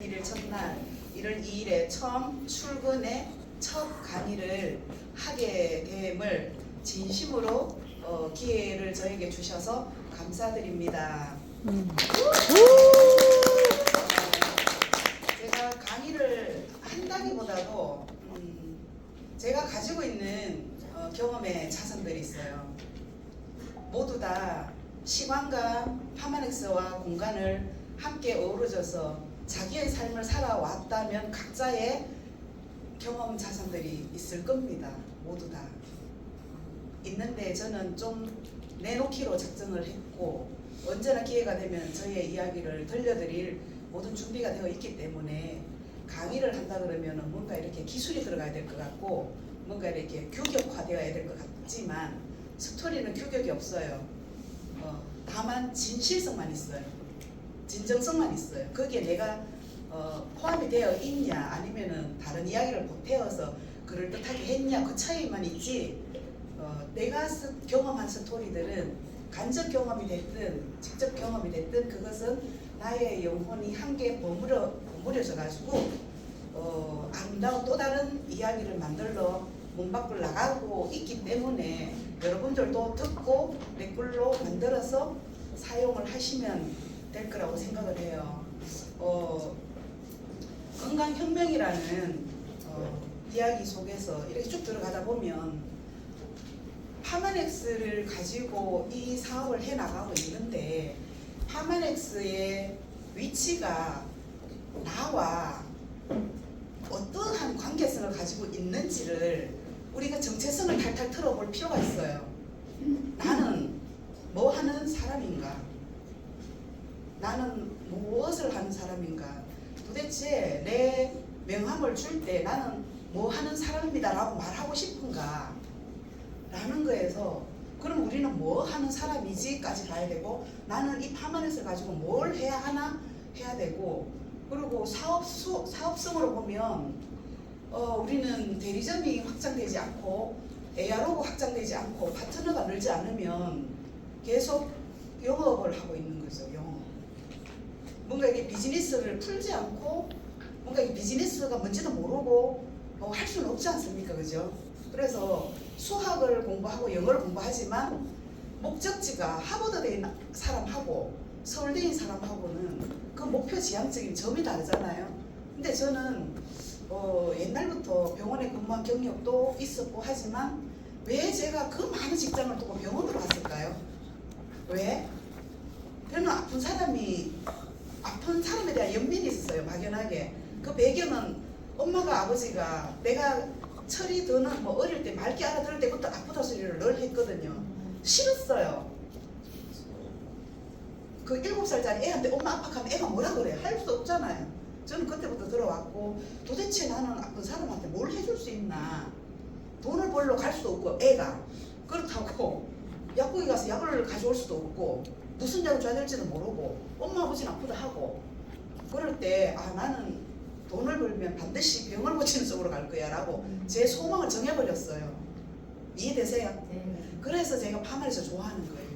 1일 첫날 1월 2일에 처음 출근에 첫 강의를 하게 됨을 진심으로 기회를 저에게 주셔서 감사드립니다. 제가 강의를 한다기보다도 제가 가지고 있는 경험의 자산들이 있어요. 모두 다 시간과 파마넥스와 공간을 함께 어우러져서 자기의 삶을 살아왔다면 각자의 경험 자산들이 있을 겁니다. 모두 다 있는데 저는 좀 내놓기로 작정을 했고 언제나 기회가 되면 저희의 이야기를 들려드릴 모든 준비가 되어 있기 때문에 강의를 한다 그러면 뭔가 이렇게 기술이 들어가야 될 것 같고 뭔가 이렇게 규격화되어야 될 것 같지만 스토리는 규격이 없어요. 다만 진실성만 있어요. 진정성만 있어요. 거기에 내가 포함이 되어 있냐 아니면은 다른 이야기를 보태어서 그럴듯하게 했냐 그 차이만 있지 내가 경험한 스토리들은 간접 경험이 됐든 직접 경험이 됐든 그것은 나의 영혼이 한개 버무려져 가지고 아름다운 또 다른 이야기를 만들러 문 밖을 나가고 있기 때문에 여러분들도 듣고 내 꿀로 만들어서 사용을 하시면 될 거라고 생각을 해요. 건강혁명이라는 이야기 속에서 이렇게 쭉 들어가다 보면 파마넥스를 가지고 이 사업을 해나가고 있는데 파마넥스의 위치가 나와 어떠한 관계성을 가지고 있는지를 우리가 정체성을 탈탈 틀어볼 필요가 있어요. 나는 뭐 하는 사람인가? 나는 무엇을 하는 사람인가? 도대체 내 명함을 줄 때 나는 뭐 하는 사람입니다 라고 말하고 싶은가? 라는 거에서 그럼 우리는 뭐 하는 사람이지? 까지 가야 되고 나는 이 파마넷을 가지고 뭘 해야 하나? 해야 되고 그리고 사업성으로 보면 우리는 대리점이 확장되지 않고 ARO가 확장되지 않고 파트너가 늘지 않으면 계속 영업을 하고 있는 거죠. 영업. 뭔가 이게 비즈니스를 풀지 않고 뭔가 이 비즈니스가 뭔지도 모르고 할 수는 없지 않습니까? 그죠? 그래서 수학을 공부하고 영어를 공부하지만 목적지가 하버드대인 사람하고 서울대인 사람하고는 그 목표 지향적인 점이 다르잖아요. 근데 저는 옛날부터 병원에 근무한 경력도 있었고 하지만 왜 제가 그 많은 직장을 두고 병원으로 갔을까요? 왜? 저는 아픈 사람에 대한 연민이 있었어요. 막연하게. 그 배경은 엄마가 아버지가 내가 철이 드는 어릴 때 맑게 알아들을 때부터 아프다 소리를 늘 했거든요. 싫었어요. 그 7살짜리 애한테 엄마 압박하면 애가 뭐라 그래? 할 수 없잖아요. 저는 그때부터 들어왔고 도대체 나는 아픈 사람한테 뭘 해줄 수 있나? 돈을 벌러 갈 수도 없고 애가 그렇다고 약국에 가서 약을 가져올 수도 없고 무슨 약을 줘야 될지도 모르고 엄마 아버지는 아프다 하고 그럴 때 나는 돈을 벌면 반드시 병을 고치는 쪽으로 갈 거야 라고 제 소망을 정해버렸어요. 이해되세요? 네. 그래서 제가 파마에서 좋아하는 거예요.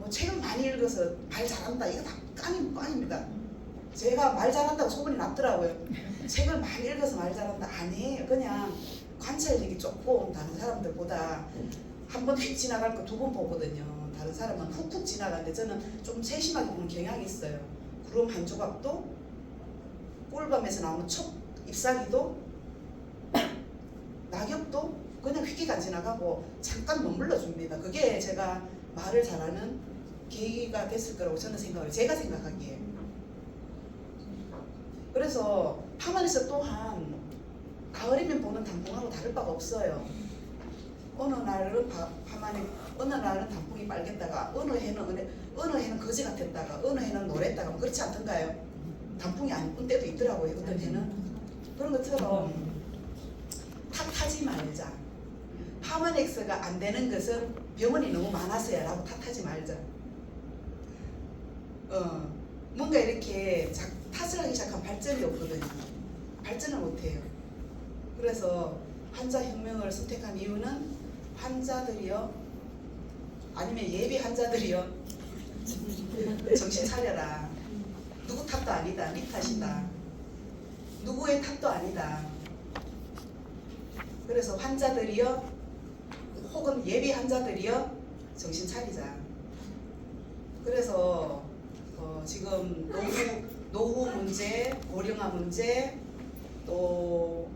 책을 많이 읽어서 말 잘한다 이거 다 깡입니다. 제가 말 잘한다고 소문이 났더라고요. 책을 많이 읽어서 말 잘한다 아니에요. 그냥 관찰력이 조금 다른 사람들보다 한 번 휙 지나갈 거 2번 보거든요. 다른 사람은 훅훅 지나가는데 저는 좀 세심하게 보는 경향이 있어요. 구름 한 조각도 꿀밤에서 나오는 촉 잎사귀도 낙엽도 그냥 휙휙 안 지나가고 잠깐 머물러 줍니다. 그게 제가 말을 잘하는 계기가 됐을 거라고 저는 제가 생각하기에. 그래서 파마에서 또한 가을이면 보는 단풍하고 다를 바가 없어요. 어느 날은 파마에 어느 날은 단풍이 빨겠다가 어느 해는 거지 같았다가 어느 해는 노랬다가 그렇지 않던가요? 단풍이 안 예쁜 때도 있더라고요. 어떤 해는. 그런 것처럼 탓하지 말자. 파마넥스가 안 되는 것은 병원이 너무 많아서야 라고 탓하지 말자. 뭔가 이렇게 탓을 하기 시작하면 발전이 없거든요. 발전을 못해요. 그래서 환자혁명을 선택한 이유는 환자들이요 아니면 예비 환자들이요 정신 차려라. 누구 탓도 아니다. 네 탓이다. 누구의 탓도 아니다. 그래서 환자들이여 혹은 예비 환자들이여 정신 차리자. 그래서 지금 노후 문제, 고령화 문제, 또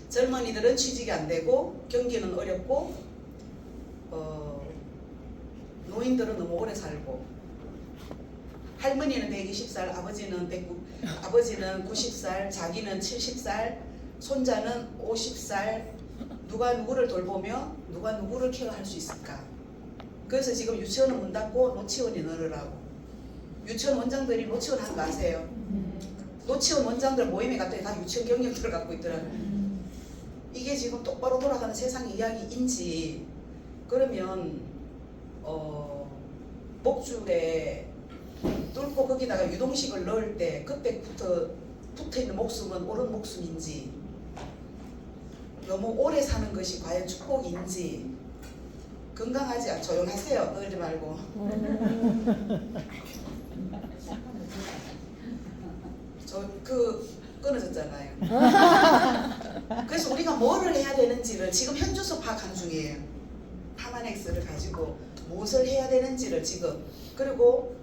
젊은이들은 취직이 안 되고 경기는 어렵고 노인들은 너무 오래 살고 할머니는 120살, 아버지는 90살, 자기는 70살, 손자는 50살. 누가 누구를 돌보며 누가 누구를 케어할 수 있을까? 그래서 지금 유치원은 문 닫고 노치원이 늘으라고. 유치원 원장들이 노치원 한 거 아세요? 노치원 원장들 모임에 갔더니 다 유치원 경력들을 갖고 있더라고요. 이게 지금 똑바로 돌아가는 세상 이야기인지, 그러면 목줄에 뚫고 거기다가 유동식을 넣을 때 그때부터 붙어있는 목숨은 옳은 목숨인지, 너무 오래 사는 것이 과연 축복인지, 건강하지 조용하세요. 떠들지 말고. 끊어졌잖아요. 그래서 우리가 뭐를 해야 되는지를 지금 현주소 파악하는 중이에요. 파마넥스를 가지고 무엇을 해야 되는지를 지금, 그리고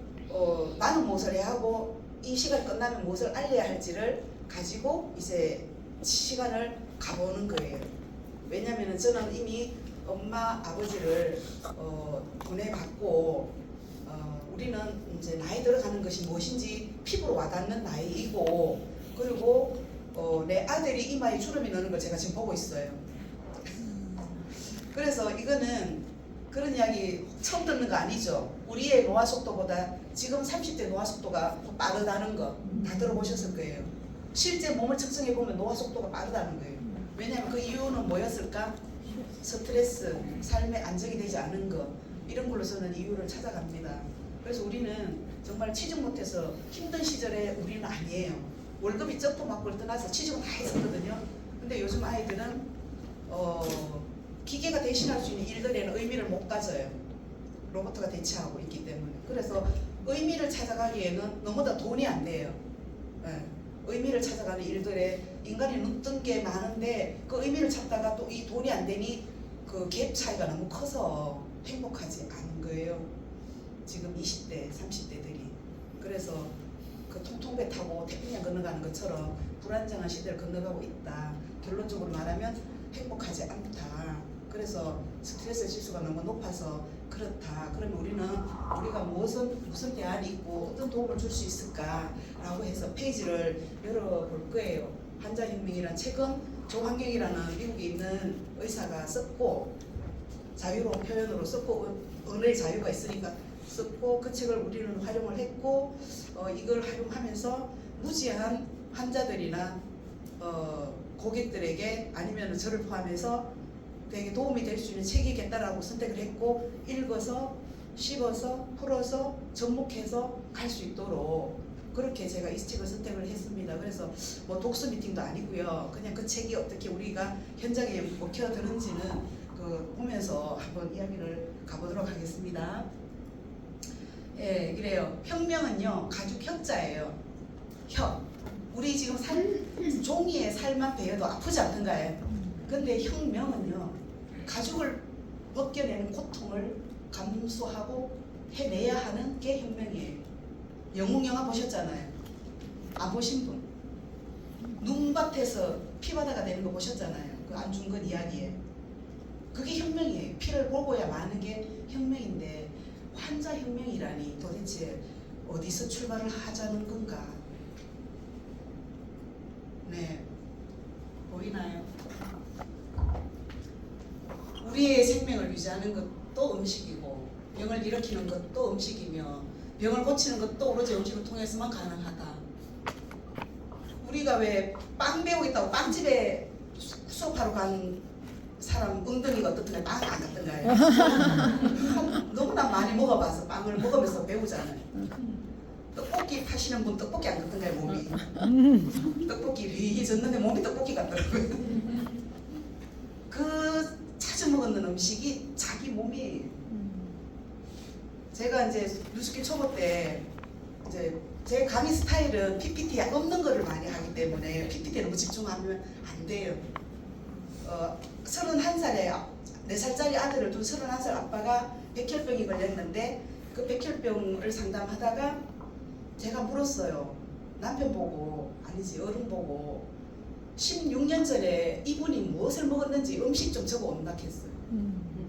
나는 무엇을 해야 하고 이 시간이 끝나면 무엇을 알려야 할지를 가지고 이제 시간을 가보는 거예요. 왜냐면은 저는 이미 엄마 아버지를 보내봤고, 우리는 이제 나이 들어가는 것이 무엇인지 피부로 와닿는 나이이고, 그리고 내 아들이 이마에 주름이 나는 걸 제가 지금 보고 있어요. 그래서 이거는 그런 이야기 처음 듣는 거 아니죠. 우리의 노화 속도보다 지금 30대 노화 속도가 빠르다는 거 다 들어보셨을 거예요. 실제 몸을 측정해 보면 노화 속도가 빠르다는 거예요. 왜냐하면 그 이유는 뭐였을까? 스트레스, 삶의 안정이 되지 않은 거, 이런 걸로서는 이유를 찾아갑니다. 그래서 우리는 정말 취직 못해서 힘든 시절에 우리는 아니에요. 월급이 점프막을 떠나서 취직은 다 했었거든요. 근데 요즘 아이들은 기계가 대신할 수 있는 일들에는 의미를 못 가져요. 로봇가 대체하고 있기 때문에. 그래서 의미를 찾아가기에는 너무나 돈이 안 돼요. 네. 의미를 찾아가는 일들에 인간이 눈뜬 게 많은데 그 의미를 찾다가 또 이 돈이 안 되니 그 갭 차이가 너무 커서 행복하지 않은 거예요. 지금 20대, 30대들이. 그래서 그 통통배 타고 태평양 건너가는 것처럼 불안정한 시대를 건너가고 있다. 결론적으로 말하면 행복하지 않다. 그래서 스트레스 지수가 너무 높아서 그렇다. 그러면 우리가 무슨 대안이 있고 어떤 도움을 줄 수 있을까라고 해서 페이지를 열어볼 거예요. 환자혁명이라는 책은 조환경이라는 미국에 있는 의사가 썼고, 자유로운 표현으로 썼고, 언어의 자유가 있으니까 썼고, 그 책을 우리는 활용을 했고, 이걸 활용하면서 무지한 환자들이나 고객들에게, 아니면 저를 포함해서 되게 도움이 될 수 있는 책이겠다라고 선택을 했고, 읽어서 씹어서 풀어서 접목해서 갈 수 있도록 그렇게 제가 이 책을 선택을 했습니다. 그래서 뭐 독서 미팅도 아니고요. 그냥 그 책이 어떻게 우리가 현장에 먹혀드는지는 보면서 한번 이야기를 가보도록 하겠습니다. 예, 그래요. 혁명은요, 가죽 혁자예요. 혁. 우리 지금 종이에 살만 베어도 아프지 않던가요? 근데 혁명은요, 가죽을 벗겨내는 고통을 감수하고 해내야 하는 게 혁명이에요. 영웅 영화 보셨잖아요. 안 보신 분? 눈밭에서 피바다가 되는 거 보셨잖아요. 그 안중근 이야기에. 그게 혁명이에요. 피를 보고야 마는 게 혁명인데, 환자 혁명이라니 도대체 어디서 출발을 하자는 건가? 네, 보이나요? 우리의 생명을 유지하는 것도 음식이고, 병을 일으키는 것도 음식이며, 병을 고치는 것도 오로지 음식을 통해서만 가능하다. 우리가 왜 빵 배우겠다고 빵집에 수업하러 간 사람 엉덩이가 어떻던가요? 빵 안 같던가요? 너무나 많이 먹어봐서 빵을 먹으면서 배우잖아요. 떡볶이 파시는 분 떡볶이 안 같던가요? 몸이 떡볶이 되게 졌는데 몸이 떡볶이 같더라고요. 그 자주 먹는 음식이 자기 몸이에요. 제가 이제 뉴스키 초보 때 이제 제 강의 스타일은 PPT에 없는 거를 많이 하기 때문에 PPT에 너무 집중하면 안 돼요. 31살에 4살짜리 아들을 둔 31살 아빠가 백혈병이 걸렸는데 그 백혈병을 상담하다가 제가 물었어요. 남편 보고, 아니지 어른 보고 16년 전에 이분이 무엇을 먹었는지 음식 좀 적어 온다 했어요.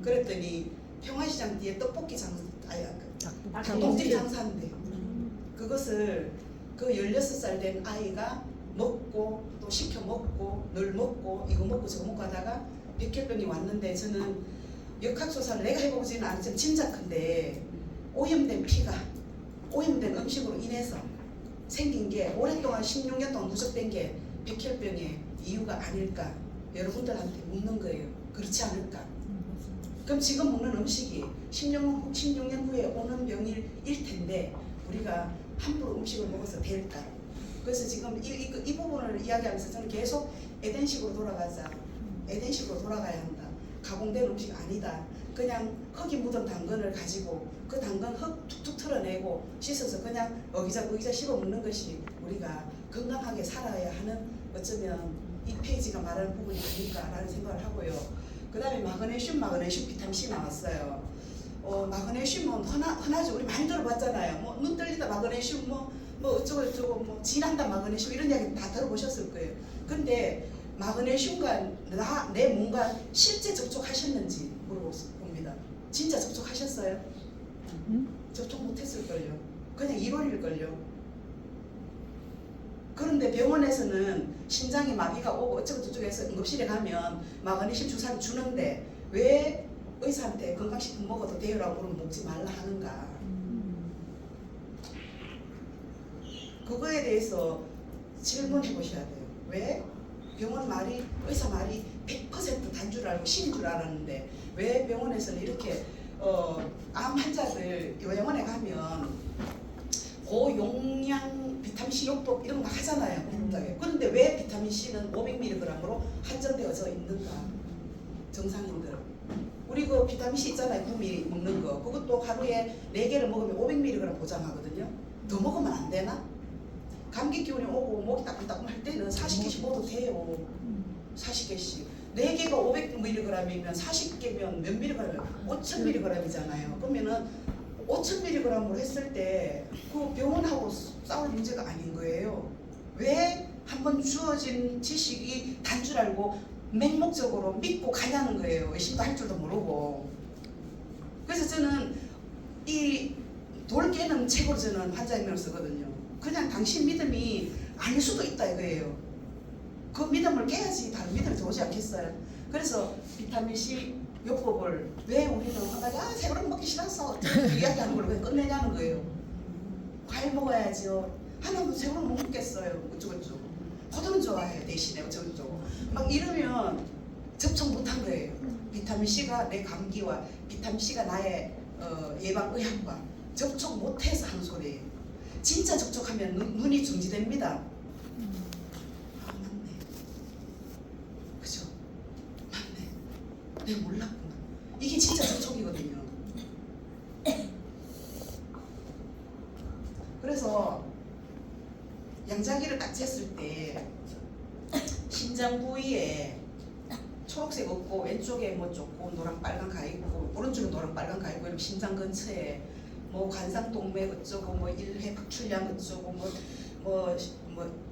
그랬더니 평화시장 뒤에 떡볶이 장사, 닭똥집 장사인데 그것을 그 16살 된 아이가 먹고 또 시켜 먹고 늘 먹고 이거 먹고 저거 먹고 하다가 백혈병이 왔는데 저는 역학조사를 내가 해보지는 않았지만 짐작한데 오염된 피가 오염된 음식으로 인해서 생긴 게 오랫동안 16년 동안 누적된 게 백혈병의 이유가 아닐까 여러분들한테 묻는 거예요. 그렇지 않을까? 그럼 지금 먹는 음식이 16년 후에 오는 병일 텐데 우리가 함부로 음식을 먹어서 될까? 그래서 지금 이 부분을 이야기하면서 저는 계속 에덴식으로 돌아가자. 에덴식으로 돌아가야 한다. 가공된 음식 아니다. 그냥 흙이 묻은 당근을 가지고 그 당근 흙 툭툭 털어내고 씻어서 그냥 어기자 씹어 먹는 것이 우리가 건강하게 살아야 하는 어쩌면 이 페이지가 말하는 부분이 아닐까라는 생각을 하고요. 그 다음에 마그네슘 비타민C 나왔어요. 마그네슘은 흔하죠. 우리 많이 들어봤잖아요. 뭐 눈 떨리다 마그네슘 뭐 어쩌고 뭐 진한다 마그네슘 이런 이야기 다 들어보셨을 거예요. 근데 마그네슘과 내 몸과 실제 접촉하셨는지 물어봅니다. 진짜 접촉하셨어요? 접촉 못했을걸요. 그냥 이론일걸요. 그런데 병원에서는 심장이 마비가 오고 어쩌고 저쩌고 해서 응급실에 가면 마그네슘 주사를 주는데 왜 의사한테 건강식품 먹어도 돼요라고 그러면 먹지 말라 하는가. 그거에 대해서 질문해 보셔야 돼요. 왜? 병원 말이 의사 말이 100% 단줄 알고 신인 줄 알았는데 왜 병원에서는 이렇게 암 환자들 요양원에 가면 고용량 비타민C 요법 이런 거 하잖아요. 그런데 왜 비타민C는 500mg으로 한정되어져 있는가? 정상인들. 우리 그 비타민C 있잖아요. 9mg 먹는 거. 그것도 하루에 4개를 먹으면 500mg 보장하거든요. 더 먹으면 안 되나? 감기 기운이 오고 목이 따끔따끔 할 때는 40개씩 먹어도 돼요. 40개씩. 4개가 500mg이면 40개면 몇 mg이에요? 5000mg이잖아요. 그러면은 5000mg으로 했을 때 그 병원하고 싸울 문제가 아닌 거예요. 왜 한번 주어진 지식이 단 줄 알고 맹목적으로 믿고 가냐는 거예요. 의심도 할 줄도 모르고. 그래서 저는 이 돌 깨는 책으로 저는 환자임을 쓰거든요. 그냥 당신 믿음이 아닐 수도 있다 이거예요. 그 믿음을 깨야지 다른 믿음이 들어오지 않겠어요. 그래서 비타민C 요법을 왜 우리는 새우를 먹기 싫었어 이야기하는 걸 왜 끝내냐는 거예요. 과일 먹어야죠. 하나도 새우를 못 먹겠어요. 어쩌고저쩌고. 호두는 좋아해요. 대신에 어쩌고저쩌고. 막 이러면 접촉 못한 거예요. 비타민C가 내 감기와 비타민C가 나의 예방의학과 접촉 못해서 하는 소리예요. 진짜 접촉하면 눈이 중지됩니다. 아 맞네. 그죠? 맞네. 내가 몰랐구나. 이게 진짜 접촉이거든요. 그래서 양자기를 딱 쟀을 때 심장 부위에 초록색 없고 왼쪽에 뭐 조금 노랑 빨간 가 있고 오른쪽에 노랑 빨간 가 있고 심장 근처에 뭐 관상동맥 어쩌고 뭐 일회 박출량 어쩌고 뭐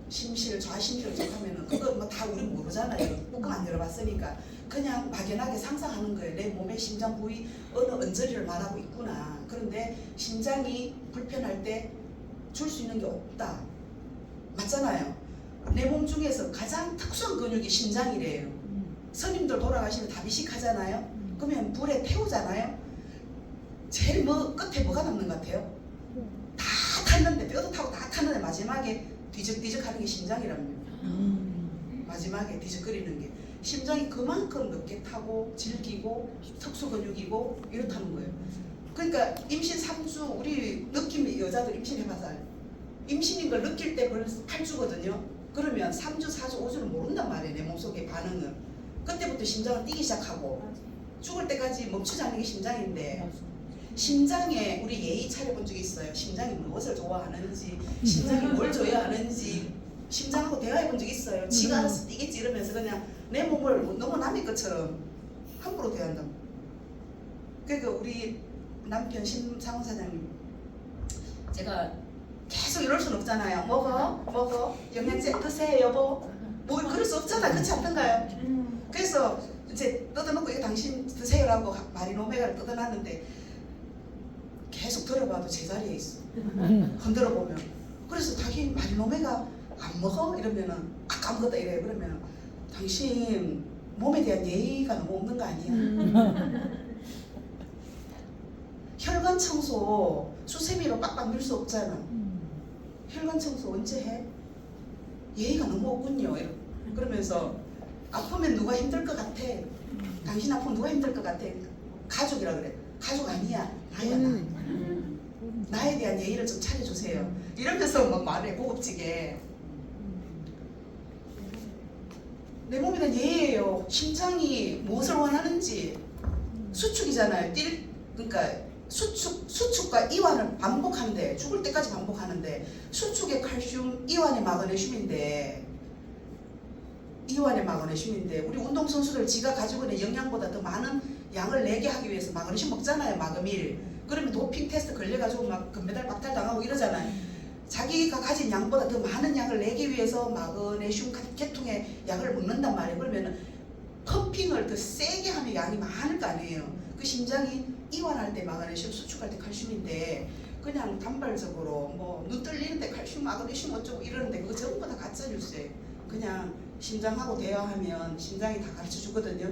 심실 좌심실 어쩌고 하면은 그거 뭐 다 우리 모르잖아요. 뚜껑 안 열어봤으니까 그냥 막연하게 상상하는 거예요. 내 몸의 심장 부위 어느 언저리를 말하고 있구나. 그런데 심장이 불편할 때 줄 수 있는 게 없다. 맞잖아요. 내 몸 중에서 가장 특수한 근육이 심장이래요. 스님들 돌아가시면 다비식하잖아요. 그러면 불에 태우잖아요. 제일 끝에 뭐가 남는 것 같아요? 다 탔는데 뼈도 타고 다 탔는데 마지막에 뒤적뒤적 하는 게 심장이랍니다. 마지막에 뒤적거리는 게 심장이 그만큼 늦게 타고 질기고 특수 근육이고 이렇다는 거예요. 그러니까 임신 3주 우리 느낌이 여자들 임신해봐서 임신인 걸 느낄 때 벌써 8주거든요. 그러면 3주, 4주, 5주는 모른단 말이에요. 내 몸속의 반응을. 그때부터 심장을 뛰기 시작하고 죽을 때까지 멈추지 않는 게 심장인데 심장에 우리 예의 차려본 적 있어요. 심장이 무엇을 좋아하는지, 심장이 뭘 줘야 하는지, 심장하고 대화해 본 적 있어요. 지가 알아서 뛰겠지 이러면서 그냥 내 몸을 너무 남의 것처럼 함부로 대한다. 그러니까 우리 남편 신상훈 사장님, 제가 계속 이럴 순 없잖아요. 먹어 영양제 드세요 여보. 뭐 그럴 수 없잖아. 그렇지 않던가요? 그래서 이제 뜯어놓고 이거 당신 드세요라고 마리노메가를 뜯어놨는데 계속 들어봐도 제자리에 있어. 흔들어 보면. 그래서 자기 마리노메가 안 먹어? 이러면은 아까 먹었다 이래요. 그러면 당신 몸에 대한 예의가 너무 없는 거 아니야? 혈관 청소 수세미로 빡빡 밀 수 없잖아. 혈관 청소 언제 해? 예의가 너무 없군요. 그러면서 아프면 누가 힘들 것 같아? 당신 아프면 누가 힘들 것 같아? 가족이라 그래. 가족 아니야. 나야 나. 나에 대한 예의를 좀 차려주세요. 이러면서 막 말해 고급지게. 내 몸에 대한 예의예요. 심장이 무엇을 원하는지 수축이잖아요. 그러니까 수축과 이완을 반복하는데 죽을 때까지 반복하는데 수축의 칼슘, 이완의 마그네슘인데 우리 운동선수들 지가 가지고 있는 영양보다 더 많은 양을 내게 하기 위해서 마그네슘 먹잖아요. 마그밀. 그러면 도핑 테스트 걸려가지고 막 금메달 박탈 당하고 이러잖아요. 자기가 가진 양보다 더 많은 양을 내기 위해서 마그네슘 계통의 약을 먹는단 말이에요. 그러면 펌핑을 더 세게 하면 양이 많을 거 아니에요. 그 심장이 이완할 때 마그네슘, 수축할 때 칼슘인데 그냥 단발적으로 뭐 눈 떨리는데 칼슘, 마그네슘 어쩌고 이러는데 그거 전부 다 가짜 뉴스예요. 그냥 심장하고 대화하면 심장이 다 가르쳐 주거든요.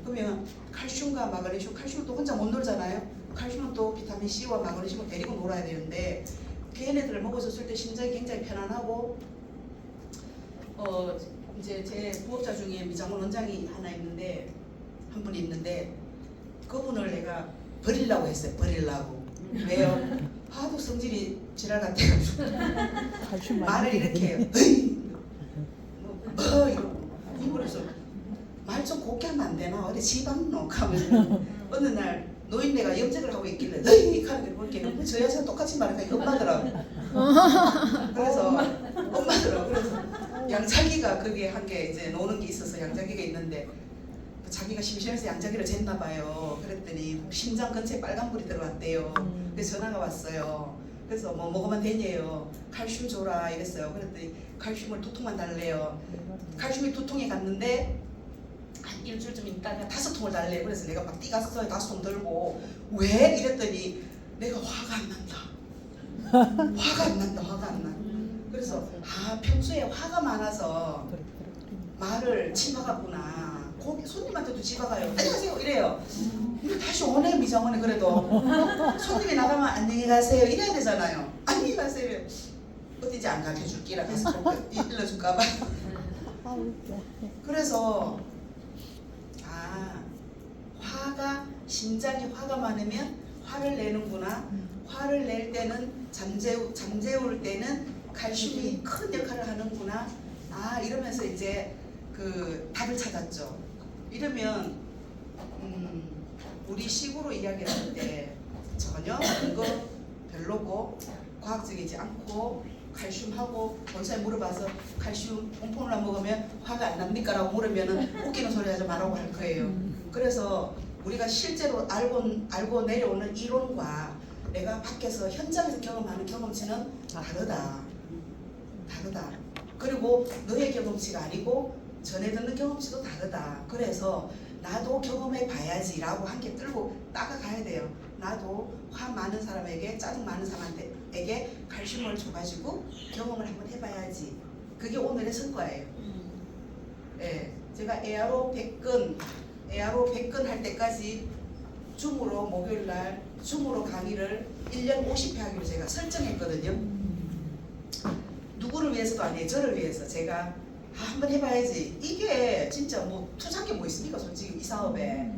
그러면 칼슘과 마그네슘, 칼슘은 또 혼자 못 놀잖아요. 칼슘은 또 비타민 C와 마그네슘을 데리고 놀아야 되는데 걔네들을 먹어줬을 때 심장이 굉장히 편안하고 이제 제 부업자 중에 미장원 원장이 한 분이 있는데 그분을 내가 버리려고 했어요. 버리려고. 왜요? 하도 성질이 지랄 같아가지고 말을 이렇게 해요. 이러고 그래서 말 좀 곱게 하면 안 되나? 어디 지방노 하면 어느 날 노인네가 염색을 하고 있길래 으이 하는 걸 볼게. 저 여자가 똑같이 말하니까 엄마더라고. 그래서 엄마더라고. 그래서 양자기가 거기에 한 게 이제 노는 게 있어서 양자기가 있는데 자기가 심심해서 양자기를 쟀나 봐요. 그랬더니 심장 근처에 빨간불이 들어왔대요. 그래서 전화가 왔어요. 그래서 뭐 먹으면 되냐요. 칼슘 줘라 이랬어요. 그랬더니 칼슘을 2통만 달래요. 칼슘이 2통에 갔는데 한 일주일 좀 있다가 5통을 달래. 그래서 내가 막 뛰갔어요. 5통 들고 왜? 이랬더니 내가 화가 안 난다. 화가 안 나. 그래서 평소에 화가 많아서 말을 치마갔구나. 거기 손님한테도 집어가요. 안녕하세요 이래요. 근데 다시 오네 미장원에 그래도 손님이 나가면 안녕히 가세요 이래야 되잖아요. 안녕히 가세요. 어디지 안 가르쳐줄기라 해서 일러줄까봐. 그래서 심장이 화가 많으면 화를 내는구나. 화를 낼 때는 잠재울 때는 칼슘이 큰 역할을 하는구나. 이러면서 이제 그 답을 찾았죠. 이러면 우리 식으로 이야기를 할 때 전혀 그거 별로고 과학적이지 않고 칼슘하고 본사에 물어봐서 칼슘 뽕뽕을 먹으면 화가 안 납니까? 라고 물으면 웃기는 소리 하지 말라고 할 거예요. 그래서 우리가 실제로 알고 내려오는 이론과 내가 밖에서 현장에서 경험하는 경험치는 다르다. 그리고 너의 경험치가 아니고 전에 듣는 경험치도 다르다. 그래서 나도 경험해 봐야지 라고 한 개 들고 따라가야 돼요. 나도 화 많은 사람에게 짜증 많은 사람에게 칼슘을 줘가지고 경험을 한번 해봐야지. 그게 오늘의 성과예요. 제가 에아로 100건 할 때까지 줌으로 목요일날 줌으로 강의를 1년 50회 하기로 제가 설정했거든요. 누구를 위해서도 아니에요. 저를 위해서 제가 한번 해봐야지. 이게 진짜 뭐 투자한 게 뭐 있습니까? 솔직히 이 사업에.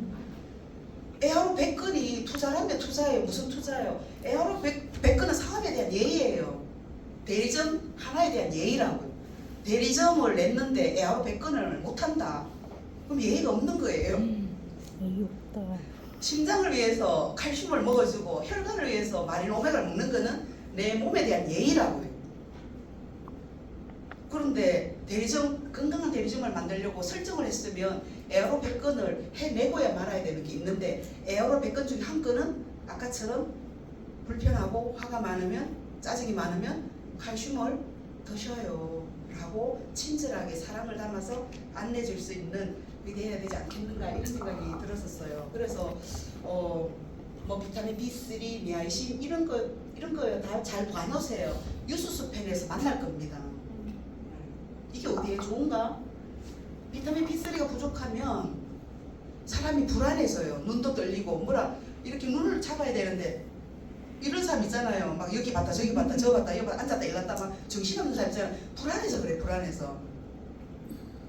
에어로 100건이 투자라면 투자예요. 무슨 투자예요? 에어로 100건은 사업에 대한 예의예요. 대리점 하나에 대한 예의라고요. 대리점을 냈는데 에어로 100건을 못한다. 그럼 예의가 없는 거예요. 예의 없다. 심장을 위해서 칼슘을 먹어주고 혈관을 위해서 마린 오메가를 먹는 거는 내 몸에 대한 예의라고요. 그런데 건강한 대리점을 만들려고 설정을 했으면 에어로 100건을 해내고야 말아야 되는 게 있는데, 에어로 100건 중에 한 건은 아까처럼 불편하고 화가 많으면, 짜증이 많으면 칼슘을 드셔요 라고 친절하게 사랑을 담아서 안내줄 수 있는 되어야 되지 않겠는가, 이런 생각이 들었었어요. 그래서 뭐 비타민 B3, 니아신 이런 거 다 잘 봐놓으세요. 유수수펜에서 만날 겁니다. 이게 어디에 좋은가? 비타민 B3가 부족하면 사람이 불안해져요. 눈도 떨리고 뭐라 이렇게 눈을 잡아야 되는데, 이런 사람 있잖아요. 막 여기 봤다 저기 봤다 저거 봤다 여기 봤다 앉았다 일어났다 막 정신없는 사람 있잖아요. 불안해서 그래, 불안해서.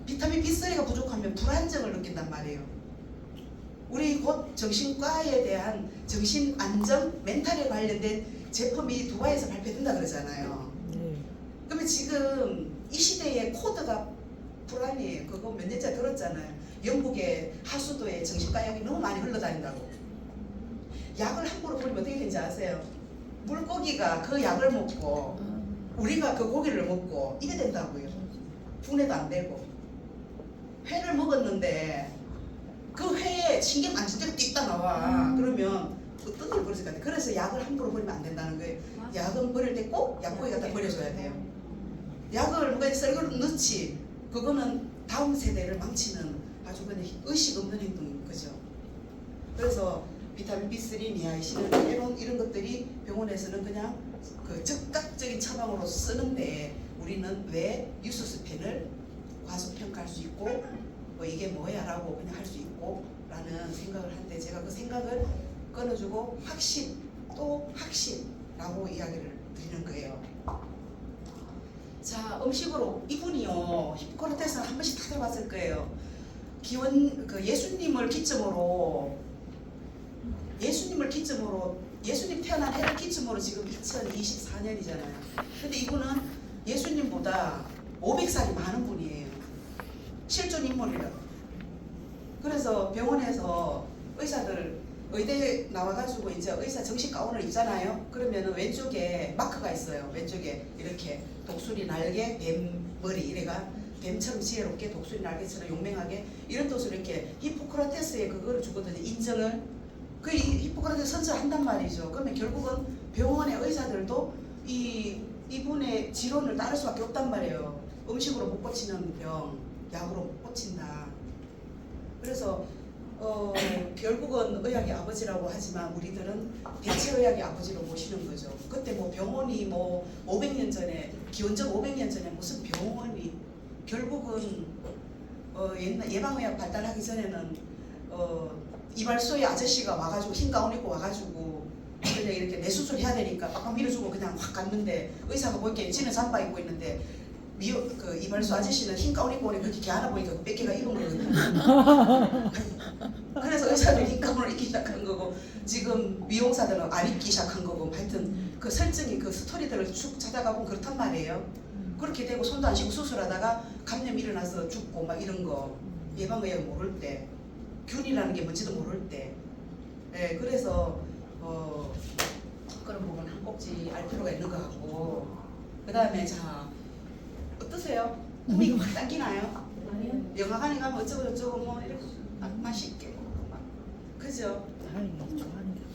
비타민 B3가 부족하면 불안정을 느낀단 말이에요. 우리 곧 정신과에 대한 정신 안정, 멘탈에 관련된 제품이 두바이에서 발표된다 그러잖아요. 그러면 지금 이 시대의 코드가 불안이에요. 그거 몇 년째 들었잖아요. 영국의 하수도에 정신과 약이 너무 많이 흘러다닌다고. 약을 함부로 버리면 어떻게 되는지 아세요? 물고기가 그 약을 먹고 우리가 그 고기를 먹고 이게 된다고요. 분해도 안 되고. 회를 먹었는데 그 회에 신경 안 쓸 때가 띡다 나와. 그러면 어떤 걸 버렸을 것 같아요. 그래서 약을 함부로 버리면 안 된다는 거예요. 약은 버릴 때 꼭 약국에 갖다 버려줘야 돼요. 약을 누가 썰고 넣지, 그거는 다음 세대를 망치는 아주 그냥 의식 없는 행동인 거죠. 그래서 비타민 B3, 니아신을 이런 것들이 병원에서는 그냥 그 즉각적인 처방으로 쓰는데, 우리는 왜 유수스펜을 과소평가할 수 있고 뭐 이게 뭐야 라고 그냥 할 수 있고 라는 생각을 할 때, 제가 그 생각을 끊어주고 확신 또 확신라고 이야기를 드리는 거예요. 자, 음식으로 이분이요 히포크라테스 한 번씩 다 들어봤을 거예요. 예수님을 기점으로 예수님 태어난 해를 기점으로 지금 2024년이잖아요. 근데 이분은 예수님보다 500살이 많은 분이에요. 실존 인물이라. 그래서 병원에서 의사들 의대 나와가지고 이제 의사 정식 가운을 입잖아요. 그러면은 왼쪽에 마크가 있어요. 왼쪽에 이렇게 독수리 날개, 뱀 머리 이래가 뱀처럼 지혜롭게 독수리 날개처럼 용맹하게 이런 뜻으로 이렇게 히포크라테스의 그거를 주거든요. 인정을. 그 히포크라테스 선서를 한단 말이죠. 그러면 결국은 병원의 의사들도 이분의 지론을 따를 수밖에 없단 말이에요. 음식으로 못 고치는 병, 약으로 못 고친다. 그래서 결국은 의학의 아버지라고 하지만 우리들은 대체의학의 아버지로 모시는 거죠. 그때 뭐 병원이 뭐 500년 전에, 기원전 500년 전에 무슨 병원이, 결국은 옛날 예방의학 발달하기 전에는 이발소의 아저씨가 와가지고 흰 가운 입고 와가지고 그냥 이렇게 내수술 해야 되니까 빡빡 밀어주고 그냥 확 갔는데, 의사가 보니까 지는 잠바 입고 있는데 그 이발소 아저씨는 흰 가운 입고 오니 그렇게 개하나 보니까 그 뺏기가 입은 거거든요. 그래서 의사들이 흰 가운을 입기 시작한 거고, 지금 미용사들은 안 입기 시작한 거고, 하여튼 그 설정이 그 스토리들을 쭉 찾아가고 그렇단 말이에요. 그렇게 되고 손도 안 씻고 수술하다가 감염 일어나서 죽고 막 이런 거, 예방의학 모를 때, 균이라는 게 뭔지도 모를 때. 네, 그래서 그런 부분 한 꼭지 알 필요가 있는 것 같고, 그 다음에 자, 어떠세요? 꿈이 확 당기나요? 영화관에 가면 어쩌고 뭐 이렇게 맛있게 막, 그죠?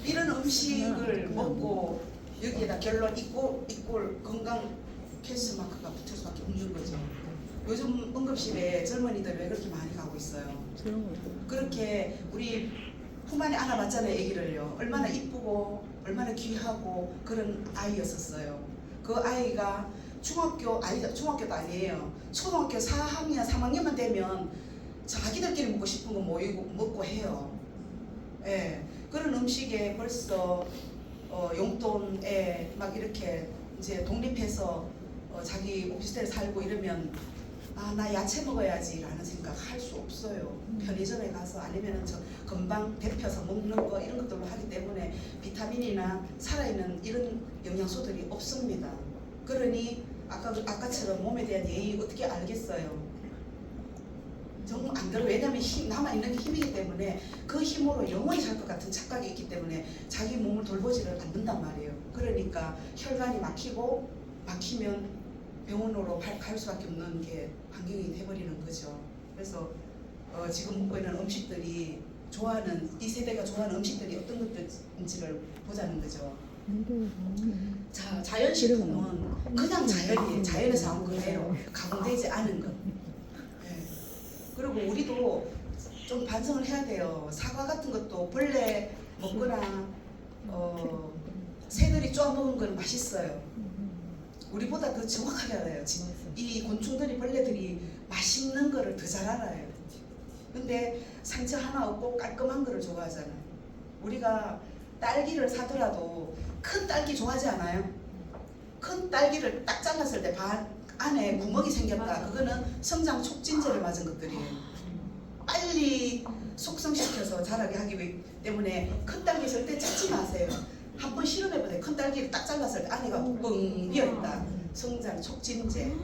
이런 음식을 먹고 여기에다 결론 이꼴 건강 캔서 마크가 붙을 수밖에 없는 거죠. 요즘 응급실에 젊은이들 왜 그렇게 많이 가고 있어요? 그렇게 우리 품 안에 안아봤잖아요. 애기를요. 얼마나 이쁘고 얼마나 귀하고 그런 아이였었어요. 그 아이가 중학교도 아니에요. 초등학교 4학년, 3학년만 되면 자기들끼리 먹고 싶은 거 모이고 먹고 해요. 예, 그런 음식에 벌써 용돈에 막 이렇게 이제 독립해서 자기 오피스텔에 살고 이러면 나 야채 먹어야지 라는 생각 할 수 없어요. 편의점에 가서 아니면 저 금방 데펴서 먹는 거 이런 것들로 하기 때문에 비타민이나 살아있는 이런 영양소들이 없습니다. 그러니 아까처럼 몸에 대한 예의 어떻게 알겠어요? 정말 안 들어. 왜냐면 남아있는 게 힘이기 때문에 그 힘으로 영원히 살 것 같은 착각이 있기 때문에 자기 몸을 돌보지를 않는단 말이에요. 그러니까 혈관이 막히면 병원으로 갈 수밖에 없는 게 환경이 돼버리는 거죠. 그래서 지금 먹고 있는 음식들이 이 세대가 좋아하는 음식들이 어떤 것들인지를 보자는 거죠. 자, 자연식품은 그냥 자연이에요. 자연에서 나온 그대로 가공되지 않은 것. 네. 그리고 우리도 좀 반성을 해야 돼요. 사과 같은 것도 벌레 먹거나 새들이 쪼아먹은 건 맛있어요. 우리보다 더 정확하게 알아요. 이 곤충들이 벌레들이 맛있는 거를 더 잘 알아요. 근데 상처 하나 없고 깔끔한 거를 좋아하잖아요. 우리가 딸기를 사더라도 큰 딸기 좋아하지 않아요? 큰 딸기를 딱 잘랐을 때 안에 구멍이 생겼다. 그거는 성장 촉진제를 맞은 것들이에요. 빨리 숙성시켜서 자라게 하기 때문에 큰 딸기 절대 찾지 마세요. 한번 실험해보세요. 큰 딸기를 딱 잘랐을 때 안에가 뻥 비어있다. 성장 촉진제.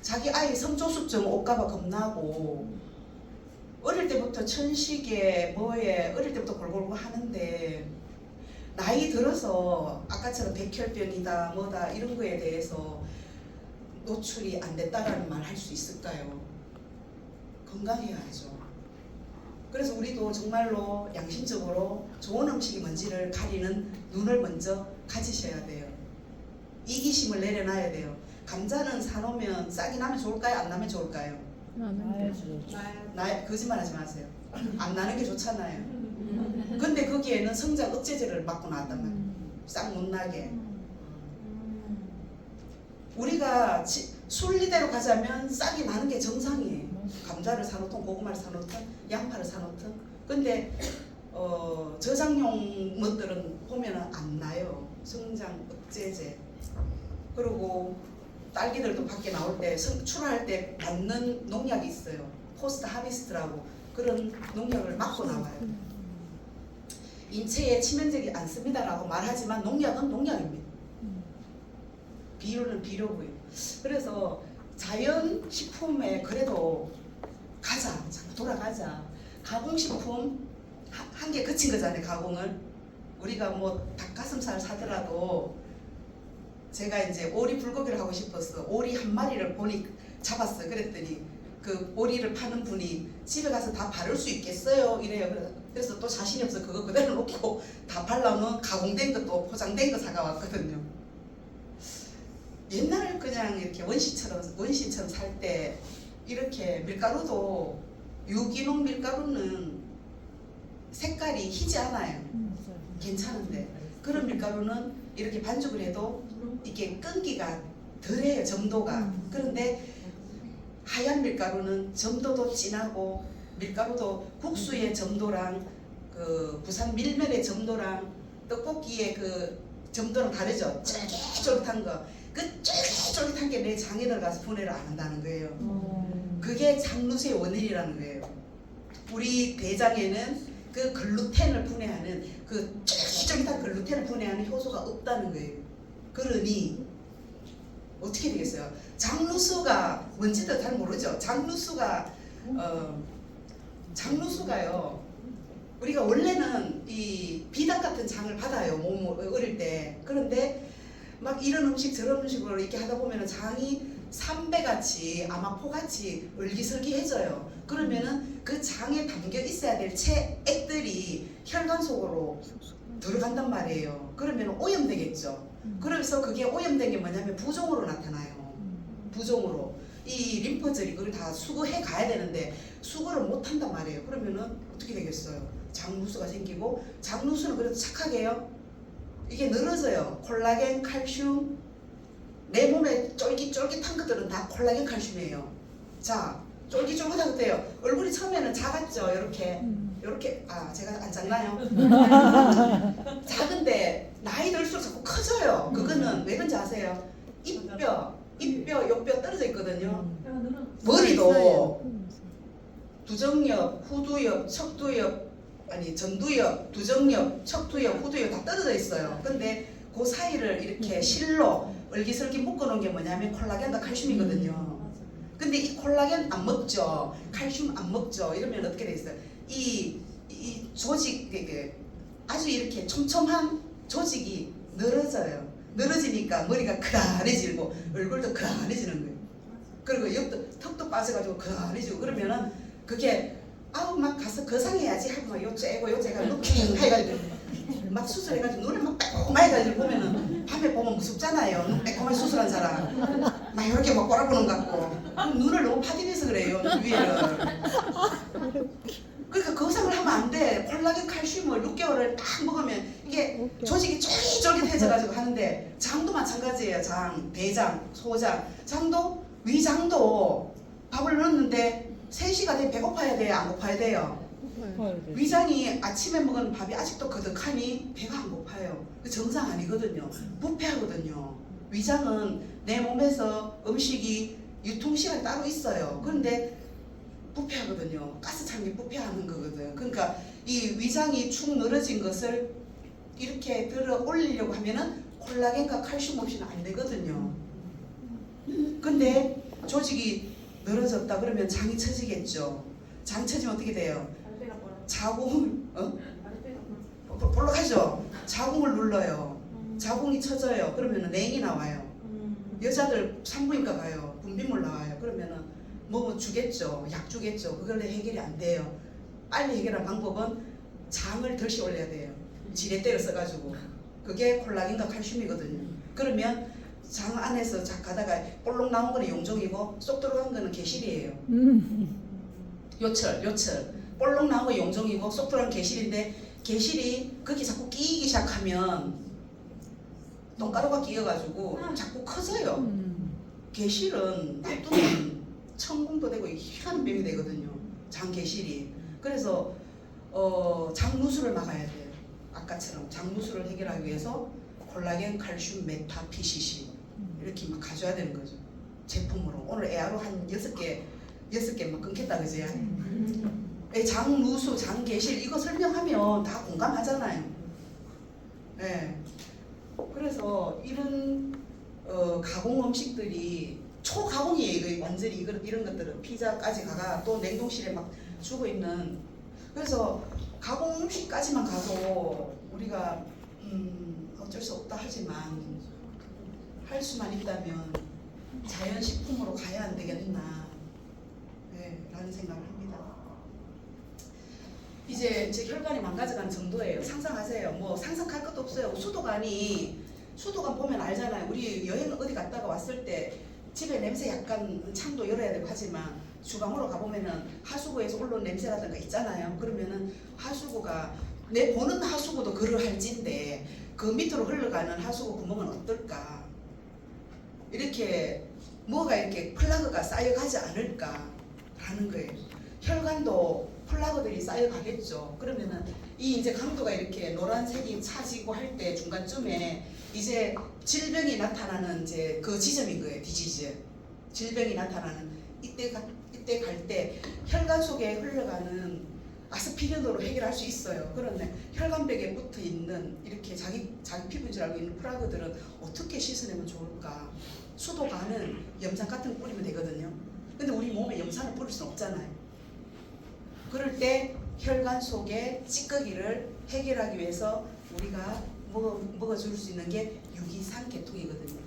자기 아이 성조숙증 올까봐 겁나고 어릴 때부터 천식에 뭐에 어릴 때부터 골골골 하는데 나이 들어서 아까처럼 백혈병이다 뭐다 이런 거에 대해서 노출이 안 됐다라는 말 할 수 있을까요? 건강해야죠. 그래서 우리도 정말로 양심적으로 좋은 음식이 뭔지를 가리는 눈을 먼저 가지셔야 돼요. 이기심을 내려놔야 돼요. 감자는 사놓으면 싹이 나면 좋을까요? 안 나면 좋을까요? 거짓말하지 마세요. 안 나는 게 좋잖아요. 근데 거기에는 성장 억제제를 맞고 나왔단 말이에요. 싹 못 나게. 우리가 순리대로 가자면 싹이 나는 게 정상이에요. 감자를 사놓든 고구마를 사놓든 양파를 사놓든. 근데 저장용 것들은 보면은 안 나요. 성장 억제제. 그리고 딸기들도 밖에 나올 때 출하할 때 맞는 농약이 있어요. 포스트 하비스트라고 그런 농약을 맞고 나와요. 인체에 치명적이 않습니다라고 말하지만 농약은 농약입니다. 비료는 비료고요. 그래서 자연식품에 그래도 가자. 자꾸 돌아가자. 가공식품 한개 그친 거잖아요. 가공을. 우리가 뭐 닭가슴살 사더라도 제가 이제 오리 불고기를 하고 싶었어. 오리 한 마리를 잡았어요. 그랬더니 그 오리를 파는 분이 집에 가서 다 바를 수 있겠어요? 이래요. 그래서 또 자신이 없어 그거 그대로 놓고 다 발라놓은 가공된 것도 포장된 거 사가 왔거든요. 옛날에 그냥 이렇게 원신처럼 살 때 이렇게 밀가루도 유기농 밀가루는 색깔이 희지 않아요. 괜찮은데 그런 밀가루는 이렇게 반죽을 해도 이게 끈기가 덜해요. 점도가. 그런데 하얀 밀가루는 점도도 진하고 밀가루도 국수의 점도랑 그 부산 밀면의 점도랑 떡볶이의 그 점도랑 다르죠. 쫄깃쫄깃한 거. 그 쫄깃쫄깃한 게 내 장에 들어가서 분해를 안 한다는 거예요. 그게 장루수의 원인이라는 거예요. 우리 대장에는 그 글루텐을 분해하는 그 쫄깃쫄깃한 글루텐을 분해하는 효소가 없다는 거예요. 그러니 어떻게 되겠어요? 장루수가 뭔지도 잘 모르죠. 장루수가요. 우리가 원래는 이 비단 같은 장을 받아요. 어릴 때. 그런데 막 이런 음식 저런 음식으로 이렇게 하다 보면은 장이 삼배같이 아마포같이 얼기설기해져요. 그러면은 그 장에 담겨 있어야 될 체액들이 혈관 속으로 들어간단 말이에요. 그러면 오염되겠죠. 그래서 그게 오염된 게 뭐냐면 부종으로 나타나요. 부종으로. 이 림프절이 그걸 다 수거해 가야 되는데 수거를 못 한단 말이에요. 그러면은 어떻게 되겠어요? 장루수가 생기고, 장루수는 그래도 착하게요. 이게 늘어져요. 콜라겐, 칼슘. 내 몸에 쫄깃쫄깃한 것들은 다 콜라겐, 칼슘이에요. 자, 쫄깃쫄깃한 것도요. 얼굴이 처음에는 작았죠. 이렇게 제가 안 작나요? 작은데 나이 들수록 자꾸 커져요. 그거는 왜 그런지 아세요? 입뼈, 요뼈 떨어져 있거든요. 머리도 두정엽, 후두엽, 척두엽, 전두엽, 두정엽, 척두엽, 후두엽 다 떨어져 있어요. 근데 그 사이를 이렇게 실로 얼기설기 묶어놓은 게 뭐냐면 콜라겐과 칼슘이거든요. 근데 이 콜라겐 안 먹죠. 칼슘 안 먹죠. 이러면 어떻게 되겠어요? 이 조직, 아주 이렇게 촘촘한 조직이 늘어져요. 늘어지니까 머리가 크다해지고 얼굴도 크다해지는 거예요. 그리고 옆도 턱도 빠져가지고 크다해지고 그러면은 그게 아우 막 가서 거상해야지 하고 막 요 째가 루킹 해가지고 막 수술해가지고 눈을 막 빼꼼하게 가지고 보면은 밤에 보면 무섭잖아요. 눈 빼꼼하게 수술한 사람 막 이렇게 막 꼬라보는 것 같고 눈을 너무 파디내서 그래요. 눈 위에를. 그러니까 거상을 하면 안 돼. 콜라겐 칼슘을 6개월을 딱 먹으면 이게 조직이 쫄깃쫄깃해져가지고 하는데 장도 마찬가지예요. 장, 대장, 소장, 장도 위장도 밥을 넣었는데 3시가 되면 배고파야 돼요? 안 고파야 돼요? 위장이 아침에 먹은 밥이 아직도 거득하니 배가 안 고파요. 그 정상 아니거든요. 부패하거든요. 위장은 내 몸에서 음식이 유통시간이 따로 있어요. 그런데 부패하거든요. 가스 찬 게 부패하는 거거든. 그러니까 이 위장이 축 늘어진 것을 이렇게 들어 올리려고 하면은 콜라겐과 칼슘 없이는 안 되거든요. 근데 조직이 늘어졌다 그러면 장이 처지겠죠. 장 처지면 어떻게 돼요? 자궁을 볼록하죠. 자궁을 눌러요. 자궁이 처져요. 그러면은 냉이 나와요. 여자들 산부인과 가요. 분비물 나와요. 그러면은 뭐 주겠죠. 약 주겠죠. 그걸로 해결이 안 돼요. 빨리 해결할 방법은 장을 덜시 올려야 돼요. 지렛대를 써가지고. 그게 콜라겐과 칼슘이거든요. 그러면 장 안에서 가다가 볼록 나온 거는 용종이고 쏙 들어간 거는 개실이에요. 요철. 볼록 나온 거 용종이고 쏙 들어간 개실인데 개실이 그게 자꾸 끼기 시작하면 똥가루가 끼어가지고 자꾸 커져요. 개실은 놔두면 천공도 되고 희한한 병이 되거든요. 장개실이. 그래서 장누수를 막아야 돼요. 아까처럼 장누수를 해결하기 위해서 콜라겐, 칼슘, 메타, PCC 이렇게 막 가져야 되는 거죠. 제품으로. 오늘 에아로 한 6개 막 끊겠다 그지? 장누수, 장개실 이거 설명하면 다 공감하잖아요. 네. 그래서 이런 가공 음식들이 초가공이에요. 이거 완전히 이런 것들은 피자까지 가가 또 냉동실에 막 주고 있는. 그래서 가공 음식까지만 가도 우리가 어쩔 수 없다 하지만 할 수만 있다면 자연식품으로 가야 안 되겠나, 네, 라는 생각을 합니다. 이제 제 혈관이 망가져가는 정도예요. 상상하세요. 뭐 상상할 것도 없어요. 수도관 보면 알잖아요. 우리 여행 어디 갔다가 왔을 때 집에 냄새 약간 창도 열어야 되고 하지만 주방으로 가보면은 하수구에서 올라온 냄새라든가 있잖아요. 그러면은 하수구가 내 보는 하수구도 그러할진데 그 밑으로 흘러가는 하수구 구멍은 어떨까? 이렇게 뭐가 이렇게 플라그가 쌓여가지 않을까라는 거예요. 혈관도 플라그들이 쌓여가겠죠. 그러면은 이 이제 강도가 이렇게 노란색이 차지고 할 때 중간쯤에 이제 질병이 나타나는 이제 그 지점인 거예요. 디지즈. 질병이 나타나는 이때 갈 때 혈관 속에 흘러가는 아스피린으로 해결할 수 있어요. 그런데 혈관벽에 붙어 있는 이렇게 자기 피부인 줄 알고 있는 플라그들은 어떻게 씻어내면 좋을까? 수도관은 염산 같은 거 뿌리면 되거든요. 근데 우리 몸에 염산을 뿌릴 수는 없잖아요. 그럴 때 혈관 속의 찌꺼기를 해결하기 위해서 우리가 먹어줄 수 있는 게 유기산 계통이거든요.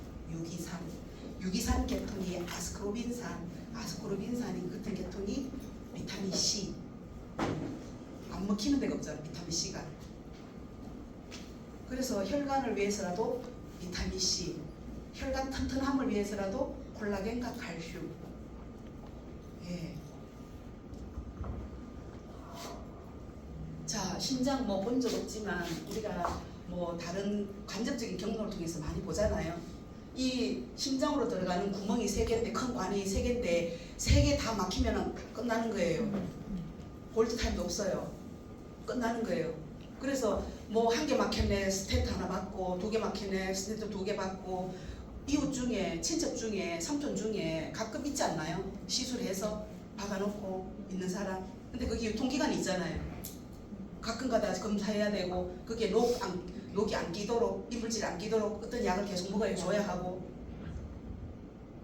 유기산 계통이 아스코르빈산 같은 계통이 비타민 C. 안 먹히는 데가 없잖아요. 비타민 C가. 그래서 혈관을 위해서라도 비타민 C, 혈관 튼튼함을 위해서라도 콜라겐과 칼슘. 예. 자, 심장 뭐 본 적 없지만 우리가 뭐 다른 간접적인 경로를 통해서 많이 보잖아요. 이 심장으로 들어가는 구멍이 3개인데, 큰 관이 3개인데 3개 다 막히면 끝나는 거예요. 골드 타임도 없어요. 끝나는 거예요. 그래서 뭐 1개 막혔네, 스텐트 하나 받고, 2개 막혔네, 스텐트 2개 받고, 이웃 중에, 친척 중에, 삼촌 중에 가끔 있지 않나요? 시술해서 박아놓고 있는 사람. 근데 그게 유통기간이 있잖아요. 가끔가다 검사해야 되고, 그게 녹이 안 끼도록, 이물질이 안 끼도록 어떤 약을 계속 먹어야 줘야 하고.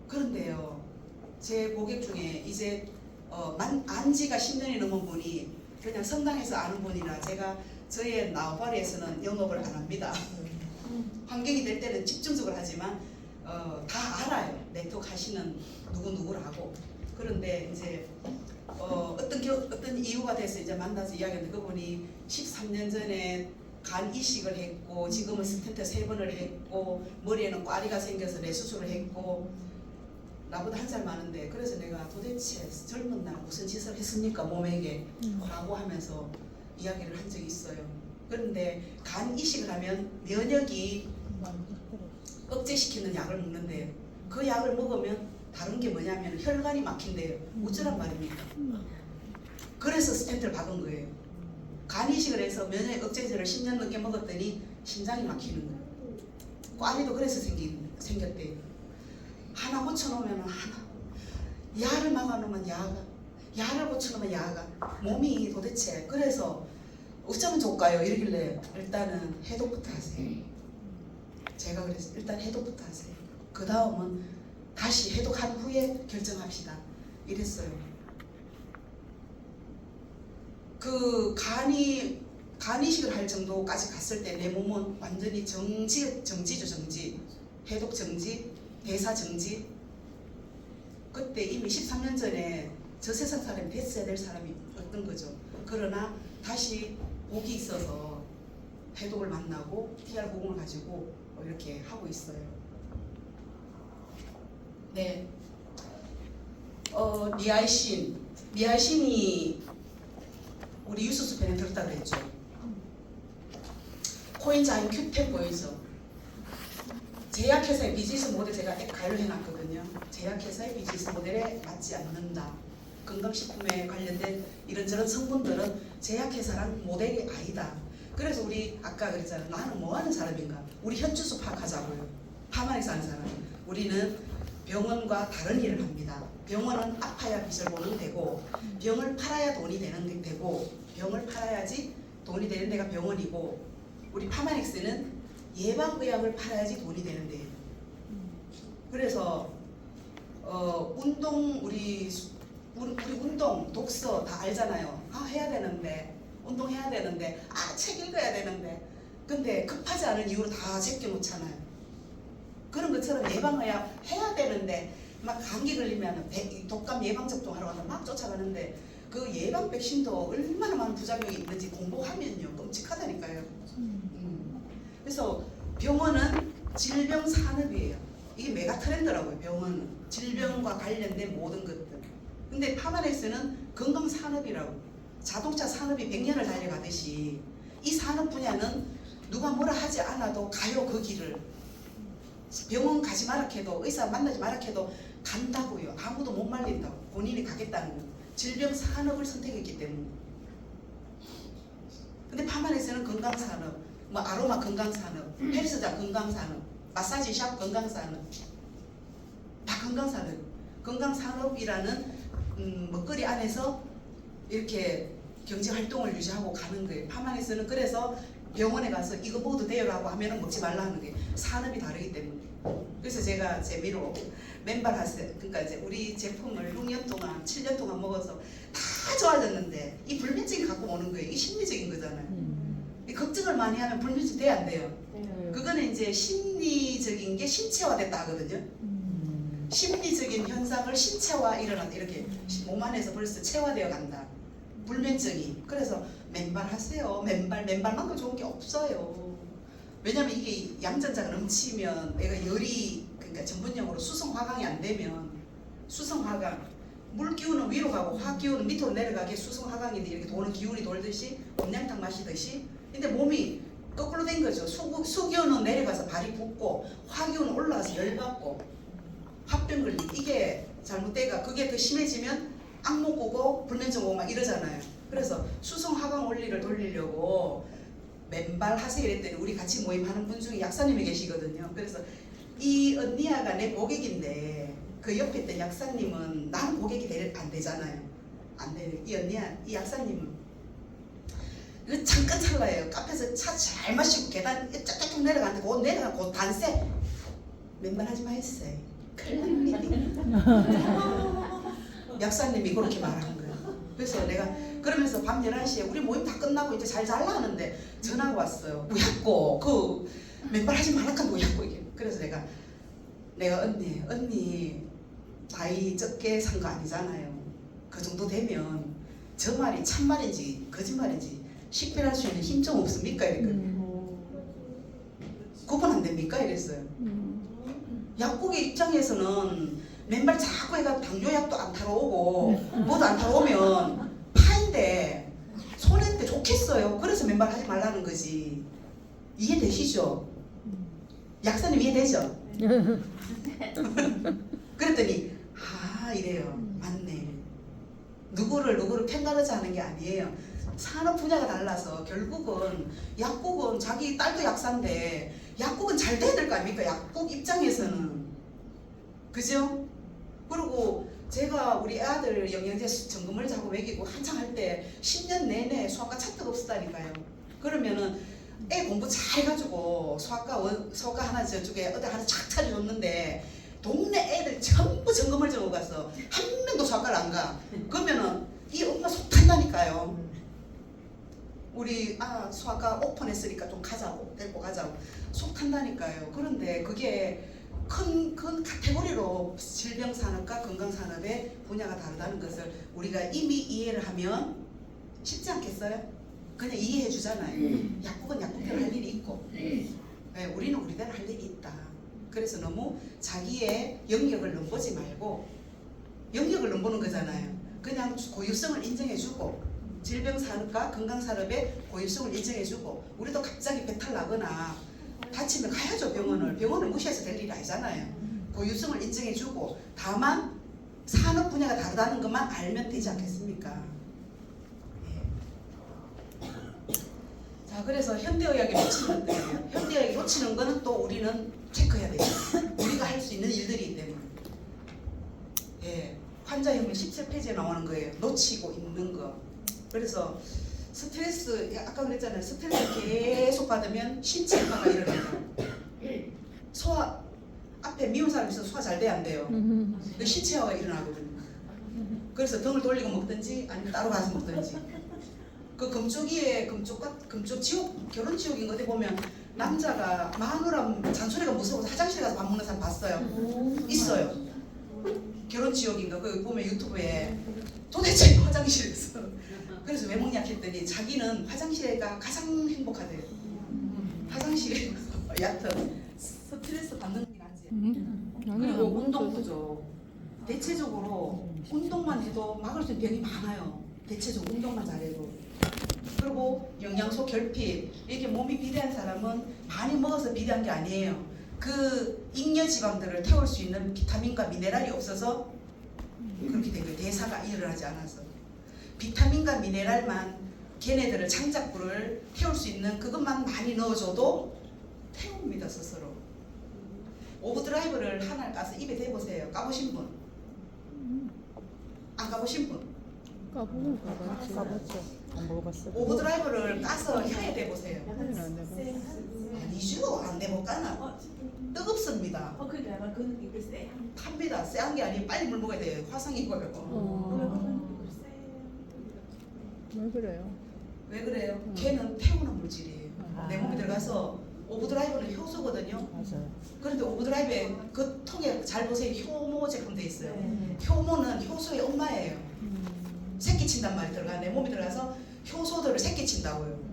그런데요, 제 고객 중에 이제 안지가 10년이 넘은 분이 그냥 성당에서 아는 분이라 제가 저의 나우바리에서는 영업을 안 합니다. 환경이 될 때는 집중적으로 하지만 다 알아요. 네트워크 하시는 누구누구라고. 그런데 이제 어떤 이유가 돼서 이제 만나서 이야기했는데 그분이 13년 전에 간 이식을 했고 지금은 스텐트 3번을 했고 머리에는 꽈리가 생겨서 뇌수술을 했고 나보다 한 살 많은데 그래서 내가 도대체 젊은 날 무슨 짓을 했습니까 몸에게 라고 하면서 이야기를 한 적이 있어요. 그런데 간 이식을 하면 면역이 억제시키는 약을 먹는데 그 약을 먹으면 다른 게 뭐냐면 혈관이 막힌대요. 어쩌란 말입니까? 그래서 스텐트를 박은 거예요. 간 이식을 해서 면역 억제제를 10년 넘게 먹었더니 심장이 막히는 거예요. 꽈리도 그래서 생겼대요. 하나 고쳐놓으면 하나, 야를 막아놓으면 야가, 야를 고쳐놓으면 야가, 몸이 도대체 그래서 어쩌면 좋을까요? 이러길래 일단은 해독부터 하세요. 제가 그래서 일단 해독부터 하세요. 그 다음은 다시 해독한 후에 결정합시다. 이랬어요. 그 간 이식을 할 정도까지 갔을 때 내 몸은 완전히 정지죠, 정지. 해독 정지, 대사 정지. 그때 이미 13년 전에 저 세상 사람이 됐어야 될 사람이 없던 거죠. 그러나 다시 복이 있어서 해독을 만나고 TR90을 가지고 이렇게 하고 있어요. 네. 니아이신이 우리 유수수 편에 들었다 그랬죠. 코엔자임 Q10 보이죠? 제약회사의 비즈니스 모델 제가 가려해 놨거든요. 제약회사의 비즈니스 모델에 맞지 않는다. 건강식품에 관련된 이런저런 성분들은 제약회사랑 모델이 아니다. 그래서 우리 아까 그랬잖아요. 나는 뭐 하는 사람인가? 우리 현주소 파악하자고요. 파마에서 하는 사람. 우리는 병원과 다른 일을 합니다. 병원은 아파야 빚을 보는 데고 병을 팔아야 돈이 되는 데고 병을 팔아야지 돈이 되는 데가 병원이고 우리 파마닉스는 예방의학을 팔아야지 돈이 되는 데예요. 그래서 운동 우리 운동 독서 다 알잖아요. 해야 되는데 운동해야 되는데 책 읽어야 되는데 근데 급하지 않은 이유로 다 제껴놓잖아요. 그런 것처럼 예방의학 해야 되는데 막 감기 걸리면 독감 예방접종 하러 가서 막 쫓아가는데 그 예방 백신도 얼마나 많은 부작용이 있는지 공부하면요 끔찍하다니까요. 그래서 병원은 질병 산업이에요. 이게 메가 트렌드라고요. 병원은 질병과 관련된 모든 것들. 근데 파마렉스는 건강 산업이라고. 자동차 산업이 100년을 달려가듯이 이 산업 분야는 누가 뭐라 하지 않아도 가요. 그 길을. 병원 가지 마라 해도 의사 만나지 마라 해도 간다고요. 아무도 못 말린다고. 본인이 가겠다는 거. 질병 산업을 선택했기 때문에. 근데 파마렉스는 건강 산업, 뭐 아로마 건강 산업, 헬스장 건강 산업, 마사지 샵 건강 산업, 다 건강 산업. 건강 산업이라는 먹거리 안에서 이렇게 경제 활동을 유지하고 가는 거예요. 파마렉스는 그래서 병원에 가서 이거 먹어도 돼요라고 하면은 먹지 말라 하는 게 산업이 다르기 때문에. 그래서 제가 재미로 맨발하세요. 그러니까 이제 우리 제품을 6년 동안 7년 동안 먹어서 다 좋아졌는데 이 불면증이 갖고 오는 거예요. 이 심리적인 거잖아요. 이 걱정을 많이 하면 불면증 돼야 안 돼요. 그거는 이제 심리적인 게 신체화됐다 하거든요. 심리적인 현상을 신체화 일어난다. 이렇게 몸 안에서 벌써 체화되어 간다. 불면증이. 그래서 맨발 하세요. 맨발만큼 좋은 게 없어요. 왜냐면 이게 양전자가 넘치면 내가 열이 그러니까 전분용으로 수성화강이 안 되면 수성화강 물 기운은 위로 가고 화 기운은 밑으로 내려가게 수성화강인데 이렇게 도는 기운이 돌듯이 온양탕 마시듯이 근데 몸이 거꾸로 된 거죠. 수기운은 내려가서 발이 붓고 화기운은 올라가서 열받고 화병 걸리 이게 잘못돼가 그게 더 심해지면 악몽 꾸고 불면증 오고 막 이러잖아요. 그래서 수성화강 원리를 돌리려고 맨발 하세요 이랬더니 우리 같이 모임하는 분 중에 약사님이 계시거든요. 그래서 이 언니야가 내 고객인데 그 옆에 있던 약사님은 나는 고객이 안 되잖아요. 안 돼. 이 언니야, 이 약사님은 그 잠깐 찰나예요. 카페에서 차 잘 마시고 계단 쫙쫙 내려가는데 곧 내려가 곧 단세 맨발 하지 마 했어요. 큰일 납니다. 약사님이 그렇게 말하는 거예요. 그래서 내가 그러면서 밤 11시에 우리 모임 다 끝나고 이제 잘 잘라 하는데 전화가 왔어요. 우약고 그 맨발 하지 말라칸 우약고 이게. 그래서 내가 언니 나이 적게 산 거 아니잖아요. 그 정도 되면 저 말이 참말인지 거짓말인지 식별할 수 있는 힘 좀 없습니까? 이랬거든요. 구분 안 됩니까? 이랬어요. 약국의 입장에서는 맨발 자꾸 해가 당뇨약도 안 타러 오고 뭐도 안 타러 오면 파인데 손해인데 좋겠어요. 그래서 맨발 하지 말라는 거지. 이해되시죠? 약사님 이해되죠? 그랬더니 이래요. 맞네. 누구를 편가르지 하는 게 아니에요. 산업 분야가 달라서 결국은 약국은 자기 딸도 약사인데 약국은 잘 돼야 될 거 아닙니까? 약국 입장에서는. 그죠? 그리고 제가 우리 아들 영양제 점검을 자꾸 먹이고 한창 할 때 10년 내내 수학과 차트가 없었다니까요. 그러면은 애 공부 잘 해가지고 수학과 하나 저쪽에 어디 하나 착 차려줬는데 동네 애들 전부 점검을 적어가서 한 명도 수학과를 안 가. 그러면은 이 엄마 속 탄다니까요. 우리 수학과 오픈했으니까 좀 가자고 데리고 가자고 속 탄다니까요. 그런데 그게 큰 카테고리로 질병산업과 건강산업의 분야가 다르다는 것을 우리가 이미 이해를 하면 쉽지 않겠어요? 그냥 이해해 주잖아요. 약국은 약국대로 할 일이 있고 우리는 우리대로 할 일이 있다. 그래서 너무 자기의 영역을 넘보지 말고 영역을 넘보는 거잖아요. 그냥 고유성을 인정해주고 질병산업과 건강산업의 고유성을 인정해주고 우리도 갑자기 배탈 나거나 다치면 가야죠. 병원을 무시해서 될 일이 아니잖아요. 고유성을 인정해주고 다만 산업 분야가 다르다는 것만 알면 되지 않겠습니까? 자, 그래서 현대의학에 놓치는 것들이에요. 현대의학에 놓치는 거는 또 우리는 체크해야 돼요. 우리가 할 수 있는 일들이기 때문에. 환자형은 17페이지에 나오는 거예요. 놓치고 있는 거. 그래서 스트레스, 아까 그랬잖아요. 스트레스 계속 받으면 신체 변화가 일어나요. 소화, 앞에 미운 사람 있어서 소화 잘 돼야 안 돼요. 신체화가 일어나거든요. 그래서 등을 돌리고 먹든지 아니면 따로 가서 먹든지. 그 금쪽 지옥, 결혼 지옥인 거데 보면 남자가 마누라 잔소리가 무서워서 화장실 가서 밥 먹는 사람 봤어요. 있어요. 결혼 지옥인가 그 보면 유튜브에 도대체 화장실에서 그래서 왜 먹냐 했더니 자기는 화장실에가 가장 행복하대요. 화장실에 여하튼 스트레스 받는 게 낫지. 그리고 운동 부족. 대체적으로 운동만 해도 막을 수 있는 병이 많아요. 대체적으로 운동만 잘해도. 그리고 영양소 결핍. 이렇게 몸이 비대한 사람은 많이 먹어서 비대한 게 아니에요. 그 잉여 지방들을 태울 수 있는 비타민과 미네랄이 없어서 그렇게 된 거예요. 대사가 일어나지 않아서. 비타민과 미네랄만 걔네들을 장작불을 태울 수 있는 그것만 많이 넣어줘도 태웁니다. 스스로. 오브드라이브를 하나 까서 입에 대보세요. 까보신 분? 안 까보신 분? 까봤죠. 안 먹어봤어요. 오브드라이브를 까서 혀에 대보세요. 아니죠. 안 대볼까나? 뜨겁습니다. 그러니까 약간 그 느낌 글쎄. 탑니다. 쎄한 게 아니에요. 빨리 물 먹어야 돼요. 화상이고요. 왜 그래요? 왜 그래요? 걔는 태우는 물질이에요. 내 몸에 들어가서 오브드라이브는 효소거든요. 맞아요. 그런데 오브드라이브에 그 통에 잘 보세요. 효모 제품 돼 있어요. 효모는 효소의 엄마예요. 새끼친단 말이 들어가. 내 몸에 들어가서 효소들을 새끼친다고요.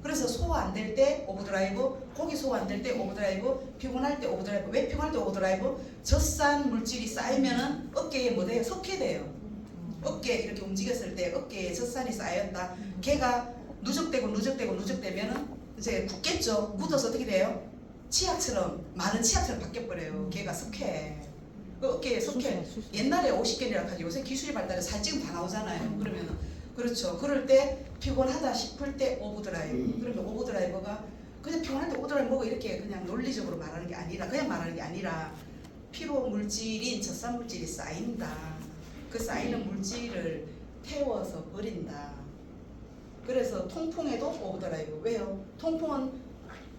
그래서 소화 안 될 때 오브드라이브, 고기 소화 안 될 때 오브드라이브, 피곤할 때 오브드라이브. 왜 피곤할 때 오브드라이브? 젖산 물질이 쌓이면은 어깨에 뭐 돼요? 석회돼요. 어깨 이렇게 움직였을 때 어깨에 젖산이 쌓였다. 걔가 누적되면은 이제 굳겠죠. 굳어서 어떻게 돼요? 치약처럼 많은 치약처럼 바뀌어버려요. 걔가 석회. 그 어깨에 석회. 옛날에 50개이라고 하지 요새 기술이 발달해서 사진 다 나오잖아요. 그러면은 그렇죠. 그럴 때 피곤하다 싶을 때 오브드라이브. 그러면 오브드라이브가 그냥 피곤할 때 오브드라이브 먹어 이렇게 그냥 논리적으로 말하는 게 아니라 그냥 말하는 게 아니라 피로 물질인 젖산 물질이 쌓인다. 그 쌓이는 물질을 태워서 버린다. 그래서 통풍에도 오브드라이브. 왜요? 통풍은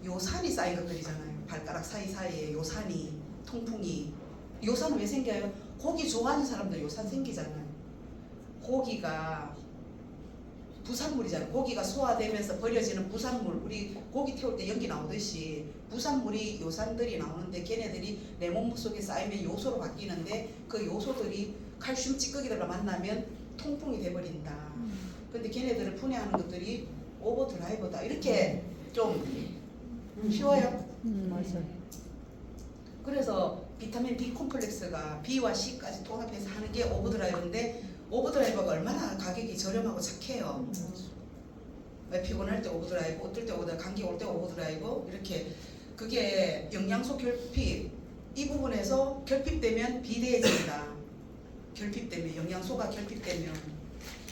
요산이 쌓인 것들이잖아요. 발가락 사이사이에 요산이 통풍이. 요산은 왜 생겨요? 고기 좋아하는 사람들 요산 생기잖아요. 고기가 부산물이잖아요. 고기가 소화되면서 버려지는 부산물, 우리 고기 태울 때 연기 나오듯이 부산물이 요산들이 나오는데 걔네들이 내 몸 속에 쌓이면 요소로 바뀌는데 그 요소들이 칼슘 찌꺼기들과 만나면 통풍이 돼버린다. 근데 걔네들을 분해하는 것들이 오버드라이버다. 이렇게 좀 쉬워요. 맞아요. 그래서 비타민 B 콤플렉스가 B와 C까지 통합해서 하는 게 오버드라이버인데 오버드라이버가 얼마나 가격이 저렴하고 착해요. 왜 피곤할 때 오버드라이버, 어떨 때 오버드라이버, 감기 올 때 오버드라이버 이렇게 그게 영양소 결핍 이 부분에서 결핍되면 비대해진다. 결핍되면 영양소가 결핍되면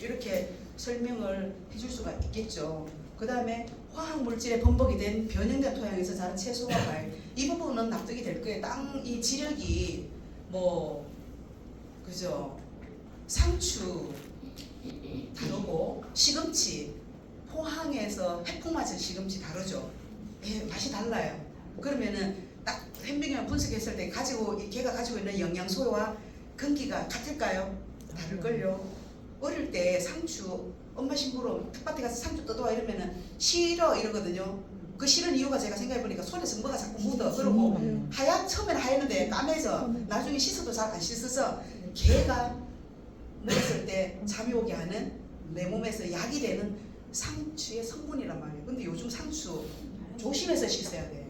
이렇게 설명을 해줄 수가 있겠죠. 그 다음에 화학 물질에 범벅이 된 변형된 토양에서 자란 채소와 과일 이 부분은 납득이 될 거예요. 땅이 지력이 뭐 그죠? 상추 다르고 시금치 포항에서 해풍 맞은 시금치 다르죠. 예, 맛이 달라요. 그러면은 딱 현미경을 분석했을 때 걔가 가지고 있는 영양소와 근기가 같을까요? 다를걸요. 어릴 때 상추 엄마 심부름 텃밭에 가서 상추 뜯어와 이러면은 싫어 이러거든요. 그 싫은 이유가 제가 생각해보니까 손에서 뭐가 자꾸 묻어. 그리고 처음에는 하였는데 까매서 나중에 씻어도 잘 안 씻어서 걔가 먹었을 때 잠이 오게 하는 내 몸에서 약이 되는 상추의 성분이란 말이에요. 근데 요즘 상추 조심해서 씻어야 돼.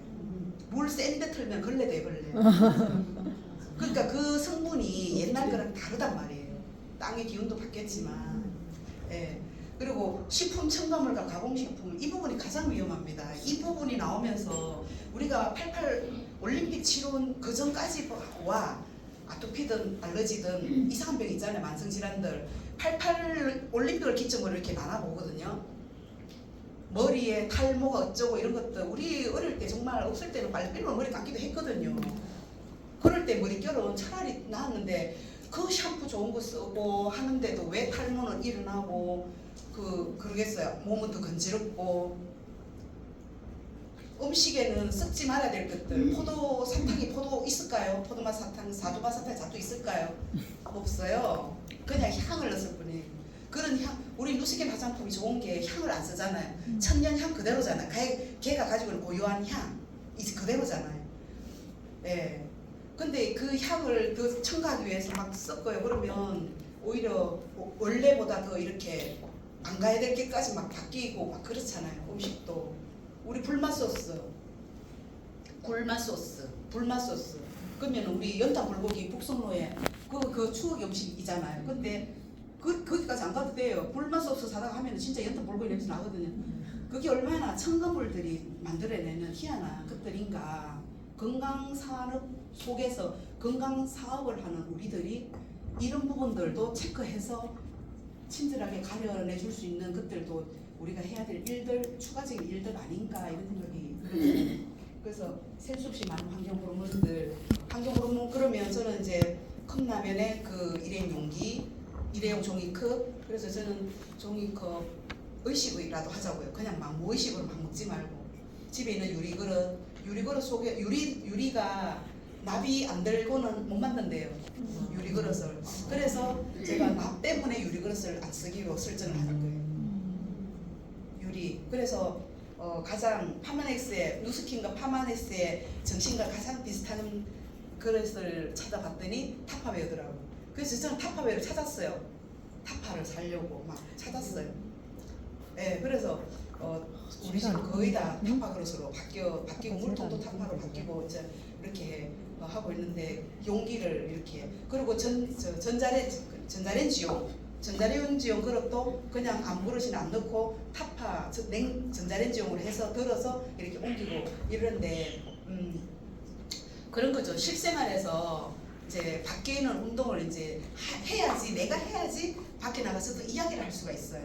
물 센 데 틀면 걸레 돼 걸레. 그러니까 그 성분이 옛날 거랑 다르단 말이에요. 땅의 기운도 바뀌었지만. 예. 그리고 식품 첨가물과 가공식품 이 부분이 가장 위험합니다. 이 부분이 나오면서 우리가 88 올림픽 치룬 그 전까지와 아토피든 알러지든 이상한 병 있잖아요. 만성질환들 88 올림픽을 기점으로 이렇게 나눠보거든요. 머리에 탈모가 어쩌고 이런 것들 우리 어릴 때 정말 없을 때는 빨리빨리 머리 감기도 했거든요. 그럴 때 머릿결은 차라리 나았는데 그 샴푸 좋은 거 쓰고 하는데도 왜 탈모는 일어나고 그러겠어요. 몸은 더 건지럽고 음식에는 섞지 말아야 될 것들 포도 사탕에 포도 있을까요? 포도맛 사탕, 사두맛 사탕에 자두 있을까요? 없어요. 그냥 향을 넣었을 뿐이에요. 그런 향 우리 누스킨 화장품이 좋은 게 향을 안 쓰잖아요. 천년 향 그대로잖아요. 걔가 가지고 있는 고유한 향 이제 그대로잖아요. 예. 근데 그 향을 더 첨가하기 위해서 막 섞어요. 그러면 오히려 원래보다 더 이렇게 안 가야 될 게까지 막 바뀌고 막 그렇잖아요. 음식도 우리 불맛 소스, 굴맛 소스, 불맛 소스. 그러면 우리 연탄 불고기 북성로에 그 추억 음식이잖아요. 근데 거기까지 안 가도 돼요. 불맛 소스 사다가 하면 진짜 연탄 불고기 냄새 나거든요. 그게 얼마나 첨가물들이 만들어내는 희한한 것들인가. 건강산업 속에서 건강사업을 하는 우리들이 이런 부분들도 체크해서 친절하게 가려내 줄 수 있는 것들도 우리가 해야 될 일들, 추가적인 일들 아닌가 이런 생각이 들어요. 그래서 셀 수 없이 많은 환경 호르몬 그러면 저는 이제 컵라면에 그 일회용 용기, 일회용 종이컵 그래서 저는 종이컵 의식이라도 하자고요. 그냥 막 무의식으로 막 먹지 말고 집에 있는 유리그릇 속에 유리가 납이 안 들고는 못 만든대요. 유리그릇을. 그래서 제가 납 때문에 유리그릇을 안 쓰기로 설정을 하는 거예요. 유리. 그래서 가장 파마넥스의 누스킨과 파마넥스의 정신과 가장 비슷한 그릇을 찾아봤더니 타파웨어더라고요. 그래서 저는 타파웨어를 찾았어요. 타파를 사려고 막 찾았어요. 네, 그래서 우리 집 거의 다 타파 그릇으로 바뀌고 물통도 타파로 바뀌고 이제 이렇게 하고 있는데 용기를 이렇게 그리고 전자레인지용 그릇도 그냥 아무 그릇이나 안 넣고 타파 전자레인지용으로 해서 덜어서 이렇게 옮기고 이러는데 그런 거죠. 실생활에서 이제 밖에 있는 운동을 이제 해야지 내가 해야지 밖에 나가서도 이야기를 할 수가 있어요.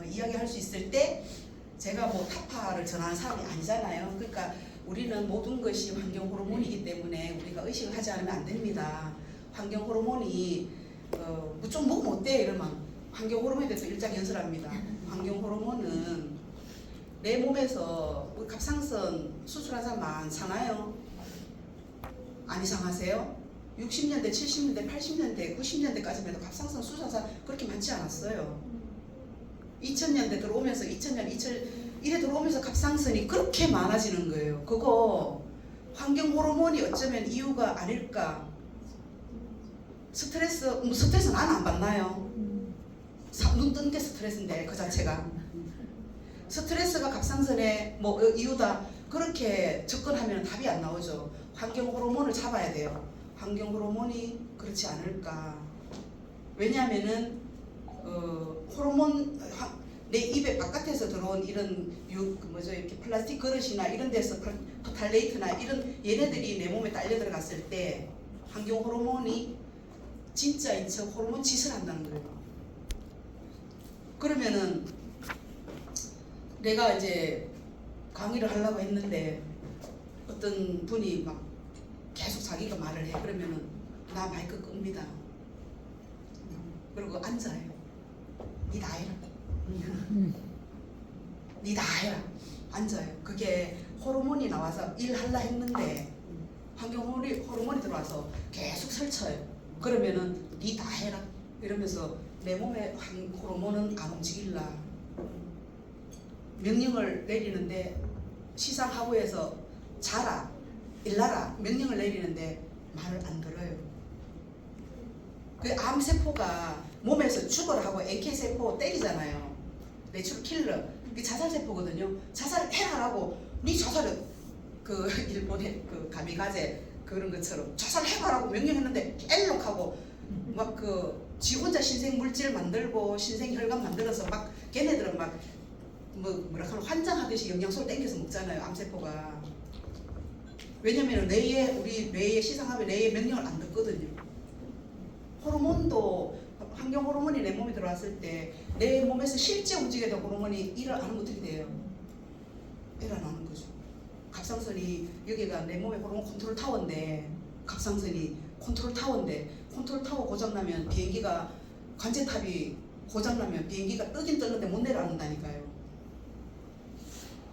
이야기할 수 있을 때 제가 뭐 타파를 전하는 사람이 아니잖아요. 그러니까 우리는 모든 것이 환경 호르몬이기 때문에 우리가 의식을 하지 않으면 안 됩니다. 환경 호르몬이 좀 먹으면 어때 이러면 환경 호르몬에 대해서 일장연설합니다. 환경 호르몬은 내 몸에서 우리 갑상선 수술한 사람 많잖아요. 안 이상하세요? 60년대, 70년대, 80년대, 90년대까지만 해도 갑상선 수술사 그렇게 많지 않았어요. 2000년대 들어오면서 2000년, 2001에 들어오면서 갑상선이 그렇게 많아지는 거예요. 그거 환경 호르몬이 어쩌면 이유가 아닐까. 스트레스 나는 안 받나요? 눈 뜬 게 스트레스인데 그 자체가. 스트레스가 갑상선의 뭐 이유다. 그렇게 접근하면 답이 안 나오죠. 환경 호르몬을 잡아야 돼요. 환경 호르몬이 그렇지 않을까. 왜냐하면은 호르몬 내 입에 바깥에서 들어온 이런 이렇게 플라스틱 그릇이나 이런 데서 퍼탈레이트나 이런 얘네들이 내 몸에 딸려 들어갔을 때 환경 호르몬이 진짜인 척 호르몬 짓을 한다는 거예요. 그러면은 내가 이제 강의를 하려고 했는데 어떤 분이 막 계속 자기가 말을 해. 그러면은 나 마이크 끕니다. 그리고 앉아요. 니 나해라. 니 나해라. 앉아요. 그게 호르몬이 나와서 일하려 했는데 환경 호르몬이 들어와서 계속 설쳐요. 그러면은 니 나해라. 이러면서 내 몸의 호르몬은 안 움직일라. 명령을 내리는데 시상하부에서 자라, 일나라 명령을 내리는데 말을 안 들어요. 그 암세포가 몸에서 죽어라 하고 AK세포 때리잖아요. 내추럴 킬러. 이게 자살세포거든요. 자살해라라고 니 자살을 그 일본의 그 가미가제 그런 것처럼 자살해라라고 명령했는데 앨록하고 막 그 지 혼자 신생 물질 만들고 신생 혈관 만들어서 막 걔네들은 막 뭐라 하나 환장하듯이 영양소를 땡겨서 먹잖아요. 암세포가. 왜냐면 우리 뇌의 시상하면 뇌의 명령을 안 듣거든요. 호르몬도 환경 호르몬이 내 몸에 들어왔을 때 내 몸에서 실제 움직여야 될 호르몬이 일을 안 하면 어떻게 돼요? 일 안 하는 거죠. 갑상선이 여기가 내 몸의 호르몬 컨트롤 타워인데 갑상선이 컨트롤 타워 고장나면 비행기가 관제탑이 고장나면 비행기가 뜨긴 뜨는데 못 내려앉는다니까요.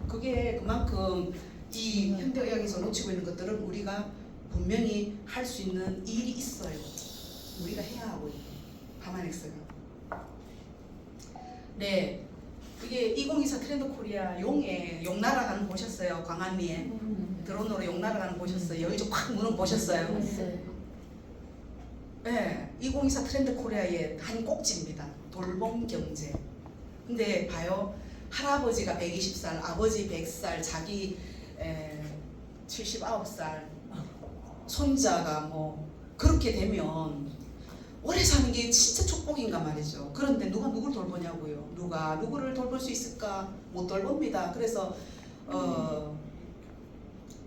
그게 그만큼 이 현대의학에서 놓치고 있는 것들은 우리가 분명히 할 수 있는 일이 있어요. 우리가 해야 하고 있고. 하마넥스가. 네, 이게 2024 트렌드 코리아 용 날아가는 거 보셨어요? 광안리에 드론으로 용 날아가는 거 보셨어요? 여기 좀 확 무는 보셨어요? 네, 2024 트렌드 코리아의 한 꼭지입니다. 돌봄 경제. 근데 봐요. 할아버지가 120살, 아버지 100살, 자기 79살, 손자가 뭐 그렇게 되면 오래 사는 게 진짜 축복인가 말이죠. 그런데 누가 누구를 돌보냐고요. 누가 누구를 돌볼 수 있을까? 못 돌봅니다. 그래서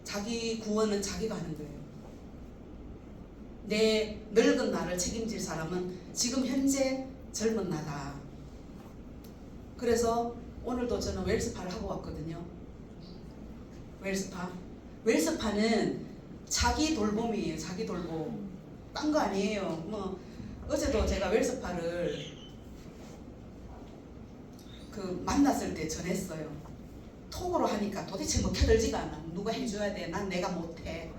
자기 구원은 자기가 하는 거예요. 내 늙은 나를 책임질 사람은 지금 현재 젊은 나다. 그래서 오늘도 저는 웰스파를 하고 왔거든요. 웰스파는 자기 돌봄이에요. 자기 돌봄. 딴 거 아니에요. 뭐 어제도 제가 웰스파를 만났을 때 전했어요. 톡으로 하니까 도대체 먹혀들지가 않아. 누가 해줘야 돼. 난 내가 못해.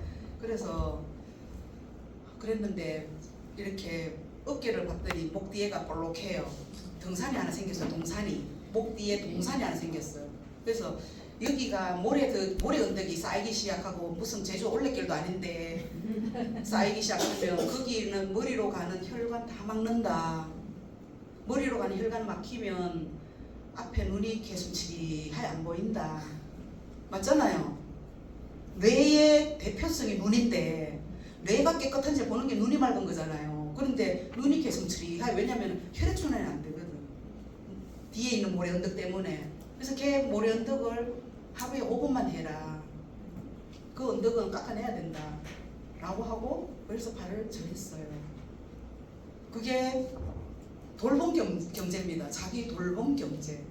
그래서 그랬는데 이렇게 어깨를 봤더니 목 뒤에가 볼록해요. 등산이 하나 생겼어요. 목 뒤에 동산이 하나 생겼어요. 그래서 여기가 모래 언덕이 쌓이기 시작하고 무슨 제주 올레길도 아닌데 쌓이기 시작하면 거기는 머리로 가는 혈관 다 막는다. 머리로 가는 혈관 막히면 앞에 눈이 개슴츠리하게 안 보인다. 맞잖아요. 뇌의 대표성이 눈인데 뇌가 깨끗한지 보는 게 눈이 맑은 거잖아요. 그런데 눈이 개슴츠리하게. 왜냐면 혈액순환이 안 되거든. 뒤에 있는 모래 언덕 때문에. 그래서 걔 모래 언덕을 하루에 5분만 해라. 그 언덕은 깎아내야 된다. 라고 하고 웰스파를 전했어요. 그게 돌봄 경제입니다. 자기 돌봄 경제.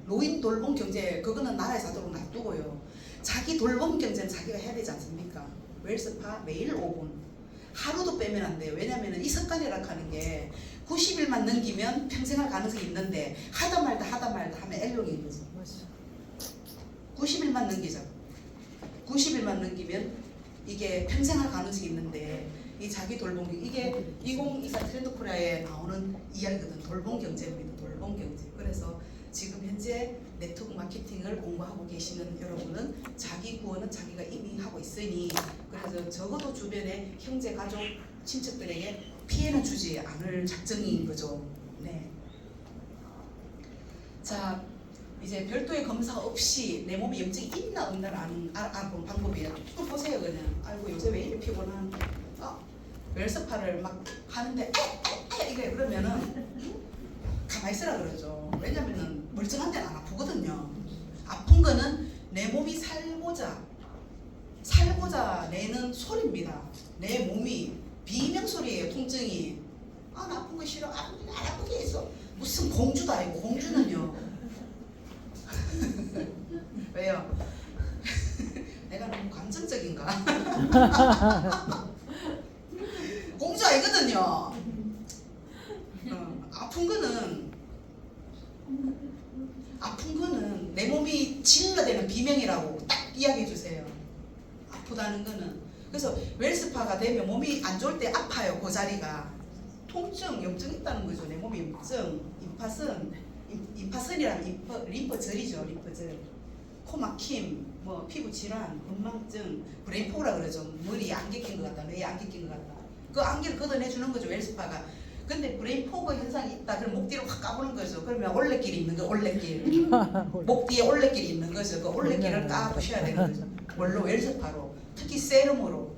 노인 돌봄 경제, 그거는 나라에서 하도록 놔두고요. 자기 돌봄 경제는 자기가 해야 되지 않습니까? 웰스파 매일 5분. 하루도 빼면 안 돼요. 왜냐면 이 습관이라고 하는 게 90일만 넘기면 평생 할 가능성이 있는데 하다 말다 하면 엘롱인 거죠. 90일만 넘기자. 90일만 넘기면 이게 평생 할 가능성이 있는데 이 자기 돌봄 이게 2024 트렌드 코리아에 나오는 이야기거든. 돌봄 경제입니다. 돌봄 경제. 그래서 지금 현재 네트워크 마케팅을 공부하고 계시는 여러분은 자기 구원은 자기가 이미 하고 있으니 그래서 적어도 주변에 형제, 가족, 친척들에게 피해는 주지 않을 작정인 거죠. 네. 자, 이제 별도의 검사 없이 내 몸에 염증이 있나 없나를 알아보는 방법이에요. 또 보세요 그냥. 아이고 요새 왜 이렇게 피곤한? 웰스파를 막 하는데 이게 그러면은 가만히 있으라 그러죠. 왜냐면은 멀쩡한 데는 안 아프거든요. 아픈 거는 내 몸이 살고자 내는 소리입니다. 내 몸이 비명소리예요. 통증이. 나 아픈 거 싫어. 안 아프게 있어. 무슨 공주도 아니고 공주는요. 왜요? 내가 너무 감정적인가? 공주 아니거든요. 아픈 거는 내 몸이 질러대는 비명이라고 딱 이야기해 주세요. 아프다는 거는. 그래서 웰스파가 되면 몸이 안 좋을 때 아파요. 그 자리가. 통증, 염증 있다는 거죠. 내 몸에 염증, 임파선이라는 림프절이죠. 림프절. 코 막힘, 뭐 피부 질환, 건망증, 브레인포라 그러죠. 머리에 안개 낀 것 같다, 뇌에 안개 낀 것 같다. 그 안개를 걷어내 주는 거죠. 웰스파가. 근데 브레인포그 현상이 있다. 그럼 목 뒤로 확 까보는 거죠. 그러면 올레길이 있는 거, 올레길. 목 뒤에 올레길이 있는 거죠. 그 올레길을 까보셔야 되는 거죠. 뭘로? 웰스파로. 특히 세럼으로.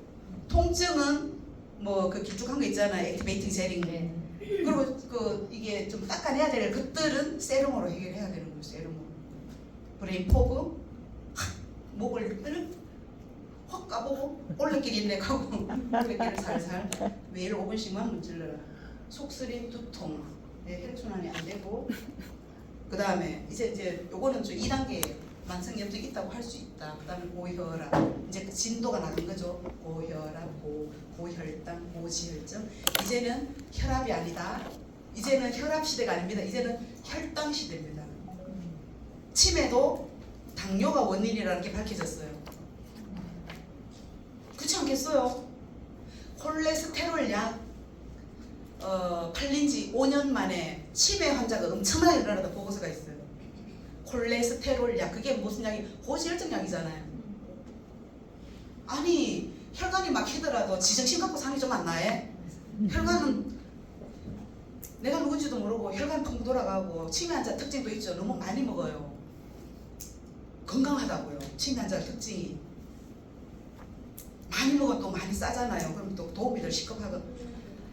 통증은 뭐 그 길쭉한 거 있잖아요. 액티베이팅 젤링. 그리고 이게 좀 닦아내야 될 것들은 세럼으로 해결해야 되는 거죠. 세럼으로. 브레인포그 목을 확 까보고 올레길 있네 하고 올레길을 살살 매일 5분씩만 문질러라. 속쓰림, 두통, 혈액순환이 안 되고 그 다음에 이제 요거는 좀 2단계 만성염증이 있다고 할 수 있다. 그 다음에 고혈압, 이제 그 진도가 나간 거죠. 고혈압, 고혈당, 고지혈증. 이제는 혈압이 아니다. 이제는 혈압 시대가 아닙니다. 이제는 혈당 시대입니다. 치매도 당뇨가 원인이라는 게 밝혀졌어요. 그렇지 않겠어요? 콜레스테롤 약 팔린 지 5년 만에 치매 환자가 엄청나게 늘어나다 보고서가 있어요. 콜레스테롤 약, 그게 무슨 약이? 고지혈증 약이잖아요. 아니 혈관이 막히더라도 지정신 갖고 상이 좀 안 나해? 혈관은 내가 누군지도 모르고 혈관 통 돌아가고 치매 환자 특징도 있죠. 너무 많이 먹어요. 건강하다고요. 치매 환자 특징이 많이 먹어도 또 많이 싸잖아요. 그럼 또 도움이 덜 시급하고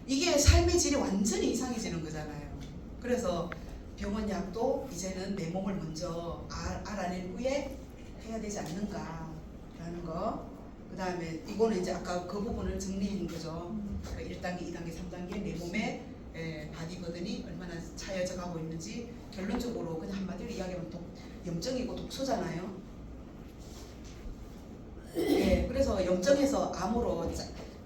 이게 삶의 질이 완전히 이상해지는 거잖아요. 그래서 병원 약도 이제는 내 몸을 먼저 알아낸 후에 해야 되지 않는가라는 거. 그 다음에 이거는 이제 아까 그 부분을 정리한 거죠. 1단계, 2단계, 3단계 내 몸에 바디버든이 얼마나 차여져 가고 있는지 결론적으로 그냥 한마디로 이야기하면 염증이고 독소잖아요. 네, 그래서 염증에서 암으로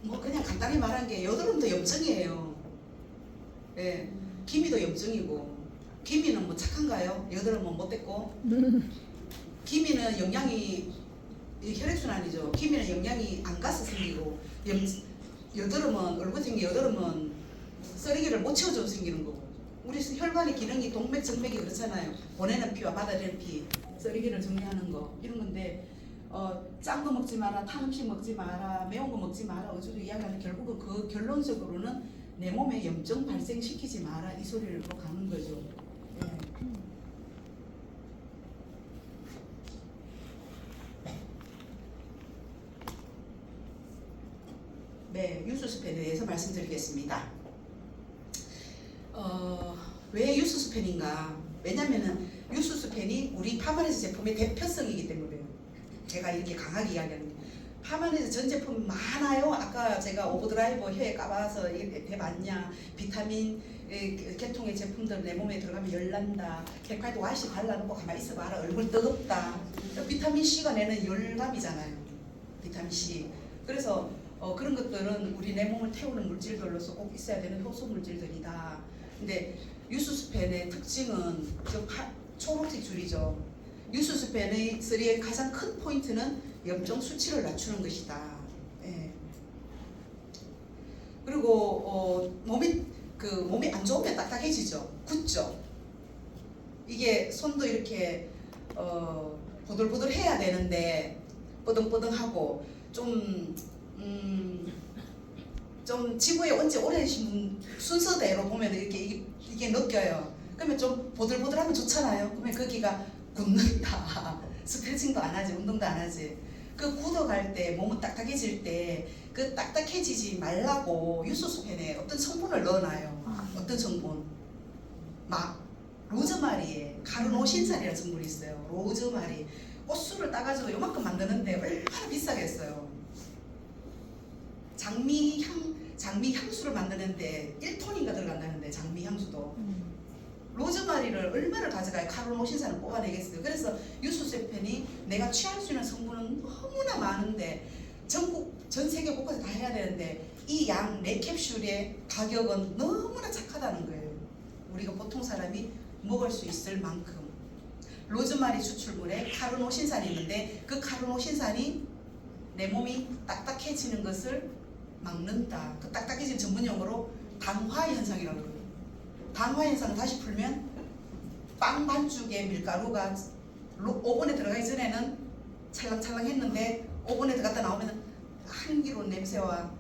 뭐 그냥 간단히 말한 게 여드름도 염증이에요. 네, 기미도 염증이고 기미는 뭐 착한가요? 여드름은 못됐고 기미는 영양이 혈액순환이죠. 기미는 영양이 안 가서 생기고 여드름은 얼굴 생긴 여드름은 쓰레기를 못 채워줘서 생기는 거고 우리 혈관의 기능이 동맥, 정맥이 그렇잖아요. 보내는 피와 받아들이는 피, 쓰레기를 정리하는 거 이런 건데 짠 거 먹지 마라, 탄 음식 먹지 마라, 매운 거 먹지 마라 어쩌고 이야기하는 결국은 그 결론적으로는 내 몸에 염증 발생시키지 마라 이 소리를 또 가는 거죠. 네, 유수스펜에 대해서 말씀드리겠습니다. 왜 유수스펜인가? 왜냐면은 유수스펜이 우리 파마네즈 제품의 대표성이기 때문에요. 제가 이렇게 강하게 이야기하는 게 파마네즈 전 제품 많아요. 아까 제가 오버드라이버 혀에 까봐서 이게 대 맞냐? 비타민 계통의 제품들 내 몸에 들어가면 열난다. 백화이드 와시 발라놓고 가만히 있어봐라. 얼굴 뜨겁다. 비타민 C가 내는 열감이잖아요. 비타민 C. 그래서 그런 것들은 우리 내 몸을 태우는 물질들로서 꼭 있어야 되는 효소 물질들이다. 근데 유수스펜의 특징은 초록색 줄이죠. 유수스펜의 3의 가장 큰 포인트는 염증 수치를 낮추는 것이다. 예. 그리고 몸이 안 좋으면 딱딱해지죠. 굳죠. 이게 손도 이렇게 보들보들해야 되는데 뻐덩뻐덩하고 좀 지구에 온지 오래되신 분 순서대로 보면 이게 느껴요. 그러면 좀 보들보들하면 좋잖아요. 그러면 거기가 굳는다. 스트레칭도 안 하지, 운동도 안 하지. 그 굳어갈 때, 몸은 딱딱해질 때 그 딱딱해지지 말라고 유수수펜에 어떤 성분을 넣어놔요. 어떤 성분? 막 로즈마리에 카르노신산이라는 성분이 있어요. 로즈마리. 꽃술을 따가지고 요만큼 만드는데 얼마나 비싸겠어요. 장미 향수를 만드는데 1톤인가 들어간다는데, 장미 향수도. 로즈마리를 얼마를 가져가야 카르노신산을 뽑아내겠어요. 그래서 유수수펜이 내가 취할 수 있는 성분은 너무나 많은데 전 세계 곳곳에 다 해야 되는데 이 양 4캡슐의 가격은 너무나 착하다는 거예요. 우리가 보통 사람이 먹을 수 있을 만큼. 로즈마리 추출물에 카르노신산이 있는데 그 카르노신산이 내 몸이 딱딱해지는 것을 막는다. 그 딱딱해지는 전문용어로 당화 현상이라고 해요. 당화 현상을 다시 풀면 빵 반죽에 밀가루가 오븐에 들어가기 전에는 찰랑찰랑했는데 오븐에 들어갔다 나오면 한기로운 냄새와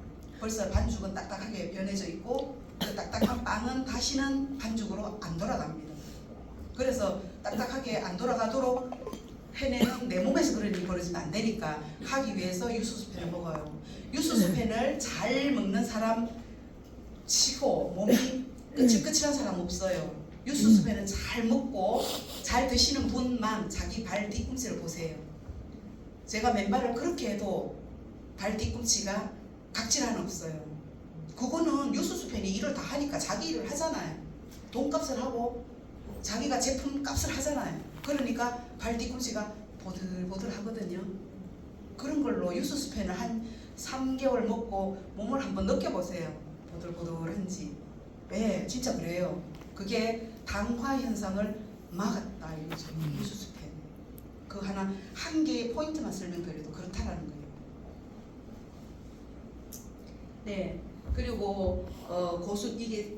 벌써 반죽은 딱딱하게 변해져 있고 그 딱딱한 빵은 다시는 반죽으로 안 돌아갑니다. 그래서 딱딱하게 안 돌아가도록 해내는 내 몸에서 그런 일이 벌어지면 안 되니까 하기 위해서 유수수펜을 먹어요. 유수수펜을 잘 먹는 사람 치고 몸이 끄칠끄칠한 사람 없어요. 유수수펜은 잘 먹고 잘 드시는 분만 자기 발 뒤꿈치를 보세요. 제가 맨발을 그렇게 해도 발 뒤꿈치가 각질 하나 없어요. 그거는 유수수펜이 일을 다 하니까 자기 일을 하잖아요. 돈값을 하고 자기가 제품 값을 하잖아요. 그러니까 발 뒤꿈치가 보들보들 하거든요. 그런 걸로 유수수펜을 한 3개월 먹고 몸을 한번 느껴보세요. 보들보들한지. 네, 진짜 그래요. 그게 당화 현상을 막았다. 유수수펜. 그 한 개의 포인트만 설명드려도 그렇다라는 거예요. 네. 그리고 이게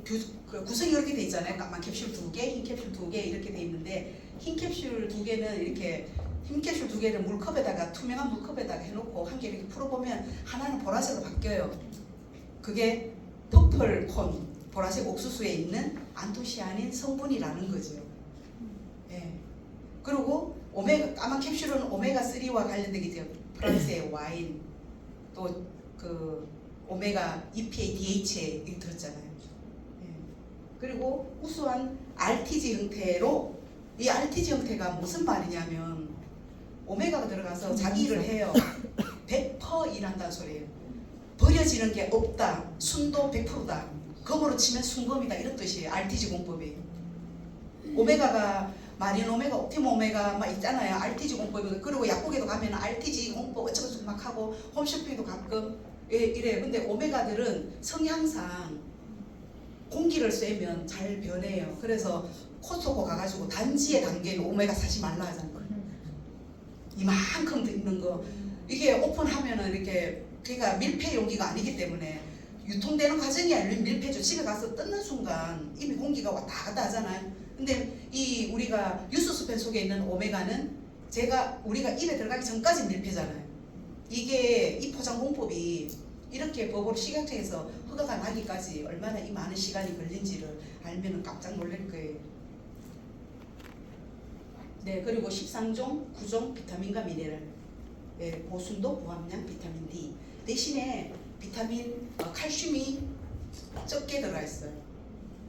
구성이 이렇게 돼 있잖아요. 까만 캡슐 2개, 흰 캡슐 2개 이렇게 돼 있는데 흰 캡슐 2개는 이렇게 흰 캡슐 2개를 물컵에다가 투명한 물컵에다가 해놓고 한 개 이렇게 풀어보면 하나는 보라색으로 바뀌어요. 그게 퍼플콘 보라색 옥수수에 있는 안토시아닌 성분이라는 거죠. 네. 그리고 까만 캡슐은 오메가3와 관련되기 때문에 프랑스의 와인 또 그 오메가 EPA, DHA 들었잖아요. 네. 그리고 우수한 RTG 형태로 이 RTG 형태가 무슨 말이냐면 오메가가 들어가서 자기 일을 해요. 100% 일한다는 소리예요. 버려지는 게 없다. 순도 100%다. 검으로 치면 순검이다. 이런 뜻이에요. RTG 공법이. 오메가가 마린 오메가, 옵티모 오메가 막 있잖아요. RTG 공법이. 그리고 약국에도 가면 RTG 공법 어쩌고저쩌고 막 하고 홈쇼핑도 가끔 이래요. 근데 오메가들은 성향상 공기를 쐬면 잘 변해요. 그래서 코스코 가가지고 단지에 담겨있는 오메가 사지 말라 하잖아요. 이만큼 있는 거. 이게 오픈하면은 이렇게 그러니까 밀폐 용기가 아니기 때문에 유통되는 과정이 아니라 밀폐죠. 집에 가서 뜯는 순간 이미 공기가 왔다 갔다 하잖아요. 근데 이 우리가 유수수펜 속에 있는 오메가는 우리가 입에 들어가기 전까지 밀폐잖아요. 이게 이 포장 공법이 이렇게 법으로 식약청에서 허가가 나기까지 얼마나 이 많은 시간이 걸린지를 알면 깜짝 놀랄 거예요. 네, 그리고 13종, 9종 비타민과 미네랄, 네, 보순도, 부함량, 비타민 D 대신에 비타민 칼슘이 적게 들어가 있어요.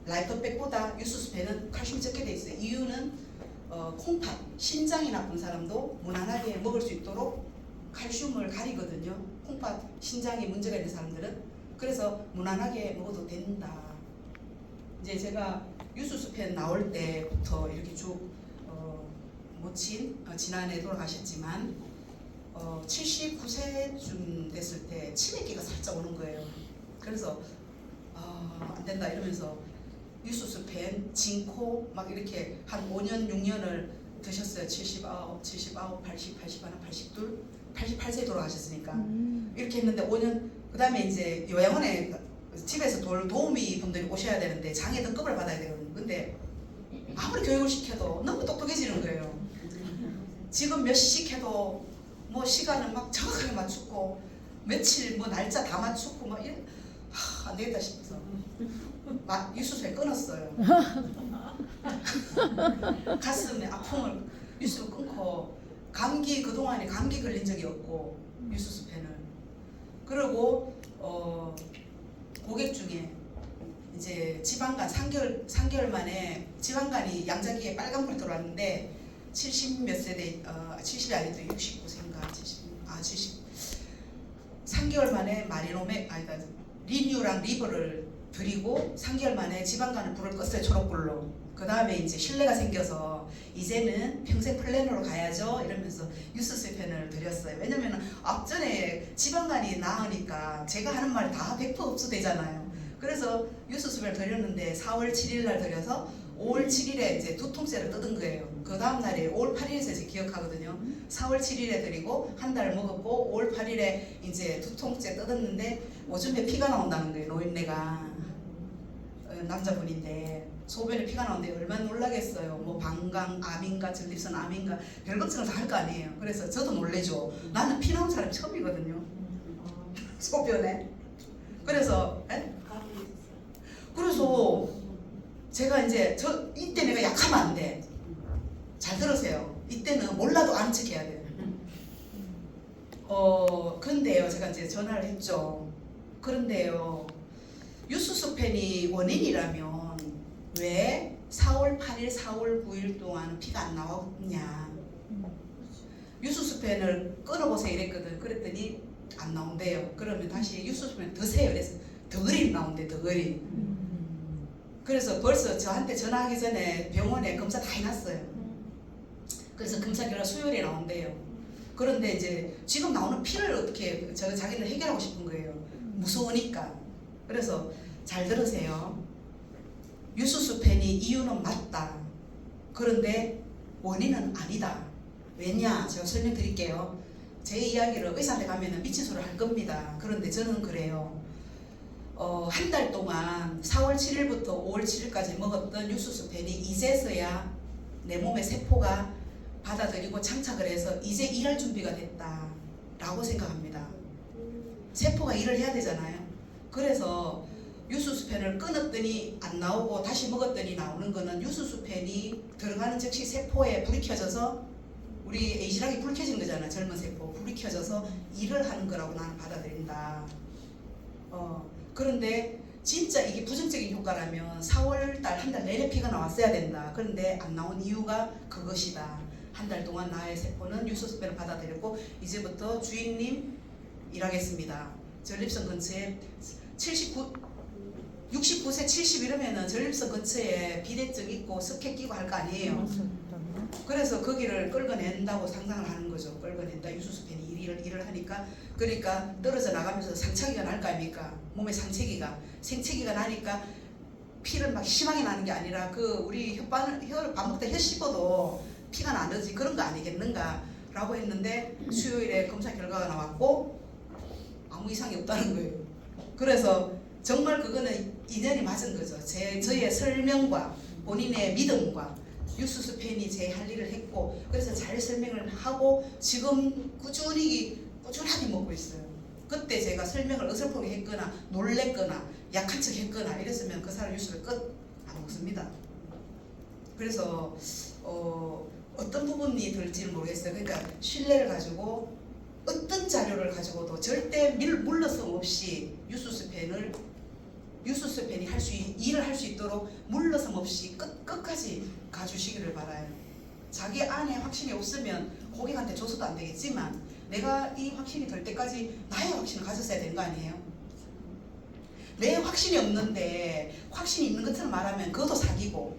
라이터백보다 유수수펜은 칼슘이 적게 돼 있어요. 이유는 콩팥, 신장이 나쁜 사람도 무난하게 먹을 수 있도록 칼슘을 가리거든요. 콩팥, 신장에 문제가 있는 사람들은. 그래서 무난하게 먹어도 된다. 이제 제가 유수수펜 나올 때부터 이렇게 쭉 모친 지난해 돌아가셨지만 79세쯤 됐을 때 치매기가 살짝 오는 거예요. 그래서 안 된다 이러면서 유수수펜, 진코 막 이렇게 한 5년, 6년을 드셨어요. 79, 80, 81, 82, 88세에 돌아가셨으니까 이렇게 했는데 5년 그 다음에 이제 요양원에 집에서 도우미 분들이 오셔야 되는데 장애 등급을 받아야 되거든요. 근데 아무리 교육을 시켜도 너무 똑똑해지는 거예요. 지금 몇 시 해도 뭐 시간을 막 정확하게 맞추고 며칠 뭐 날짜 다 맞추고 막 이래. 안 되겠다 싶어서 유수소에 끊었어요. 가슴에 아픔을 유수를 끊고 감기 그동안에 감기 걸린 적이 없고 유수수펜을 그리고 고객 중에 이제 지방간 3개월 만에 지방간이 양자기에 빨간불이 들어왔는데 70 몇 세대 70이 아니죠 69세인가 70 3개월 만에 마리노맥 아니다 리뉴랑 리버를 드리고 3개월 만에 지방간을 불을 껐어요. 초록불로. 그 다음에 이제 신뢰가 생겨서 이제는 평생 플랜으로 가야죠 이러면서 유스스펜을 드렸어요. 왜냐면 앞전에 지방간이 나으니까 제가 하는 말이 다 100% 흡수되잖아요. 그래서 유스스펜을 드렸는데 4월 7일 날 드려서 5월 7일에 이제 두통째를 뜯은 거예요. 그 다음 날에 5월 8일에서 이제 기억하거든요. 4월 7일에 드리고 한 달 먹었고 5월 8일에 이제 두통째 뜯었는데 오줌에 피가 나온다는 거예요. 노인네가 남자분인데 소변에 피가 나오는데 얼마나 놀라겠어요. 뭐 방광 암인가 전립선 암인가 별 걱정을 다 할 거 아니에요. 그래서 저도 놀래죠. 나는 피 나온 사람이 처음이거든요. 소변에. 그래서 제가 이제 이때 내가 약하면 안 돼. 잘 들으세요. 이때는 몰라도 아는 척 해야 돼요. 그런데요, 제가 이제 전화를 했죠. 그런데요, 유수수펜이 원인이라면 왜 4월 8일, 4월 9일 동안 피가 안 나왔냐? 유수수펜을 끊어보세요 이랬거든. 그랬더니 안 나온대요. 그러면 다시 유수수펜 드세요 이랬어요. 덩어리 나온대, 덩어리. 그래서 벌써 저한테 전화하기 전에 병원에 검사 다 해놨어요. 그래서 검사 결과 수요일에 나온대요. 그런데 이제 지금 나오는 피를 어떻게 자기는 해결하고 싶은 거예요. 무서우니까. 그래서 잘 들으세요. 유수수펜이 이유는 맞다. 그런데 원인은 아니다. 왜냐? 제가 설명드릴게요. 제 이야기를 의사한테 가면 미친 소리를 할 겁니다. 그런데 저는 그래요. 한 달 동안 4월 7일부터 5월 7일까지 먹었던 유수수펜이 이제서야 내 몸의 세포가 받아들이고 장착을 해서 이제 일할 준비가 됐다 라고 생각합니다. 세포가 일을 해야 되잖아요. 그래서 유수수펜을 끊었더니 안 나오고 다시 먹었더니 나오는 거는 유수수펜이 들어가는 즉시 세포에 불이 켜져서 우리 에이지락이 불 켜진 거잖아. 젊은 세포 불이 켜져서 일을 하는 거라고 나는 받아들인다. 그런데 진짜 이게 부정적인 효과라면 4월달 한 달 내내 피가 나왔어야 된다. 그런데 안 나온 이유가 그것이다. 한 달 동안 나의 세포는 유수수펜을 받아들였고 이제부터 주인님 일하겠습니다. 전립선 근처에 69세 70 이러면은 전립선 근처에 비대증 있고 스캣 끼고 할 거 아니에요. 그래서 거기를 끌어낸다고 상상을 하는 거죠. 끌어낸다. 유수수펜이 일을 하니까. 그러니까 떨어져 나가면서 상처기가 날 거 아닙니까? 몸에 생채기가 나니까 피를 막 심하게 나는 게 아니라 우리 혀를 밥 먹다 혀 씹어도 피가 나듯이 그런 거 아니겠는가 라고 했는데 수요일에 검사 결과가 나왔고 아무 이상이 없다는 거예요. 그래서 정말 그거는 인연이 맞은 거죠. 저의 설명과 본인의 믿음과 유수수펜이 제 할 일을 했고 그래서 잘 설명을 하고 지금 꾸준하게 먹고 있어요. 그때 제가 설명을 어설프게 했거나 놀랬거나 약한 척 했거나 이랬으면 그 사람 유수를 안 먹습니다. 그래서 어떤 부분이 될지는 모르겠어요. 그러니까 신뢰를 가지고 어떤 자료를 가지고도 절대 물러섬 없이 유수수펜이 일을 할 수 있도록 물러섬 없이 끝까지 가주시기를 바라요. 자기 안에 확신이 없으면 고객한테 줘서도 안 되겠지만 내가 이 확신이 될 때까지 나의 확신을 가졌어야 되는 거 아니에요? 내 확신이 없는데 확신이 있는 것처럼 말하면 그것도 사기고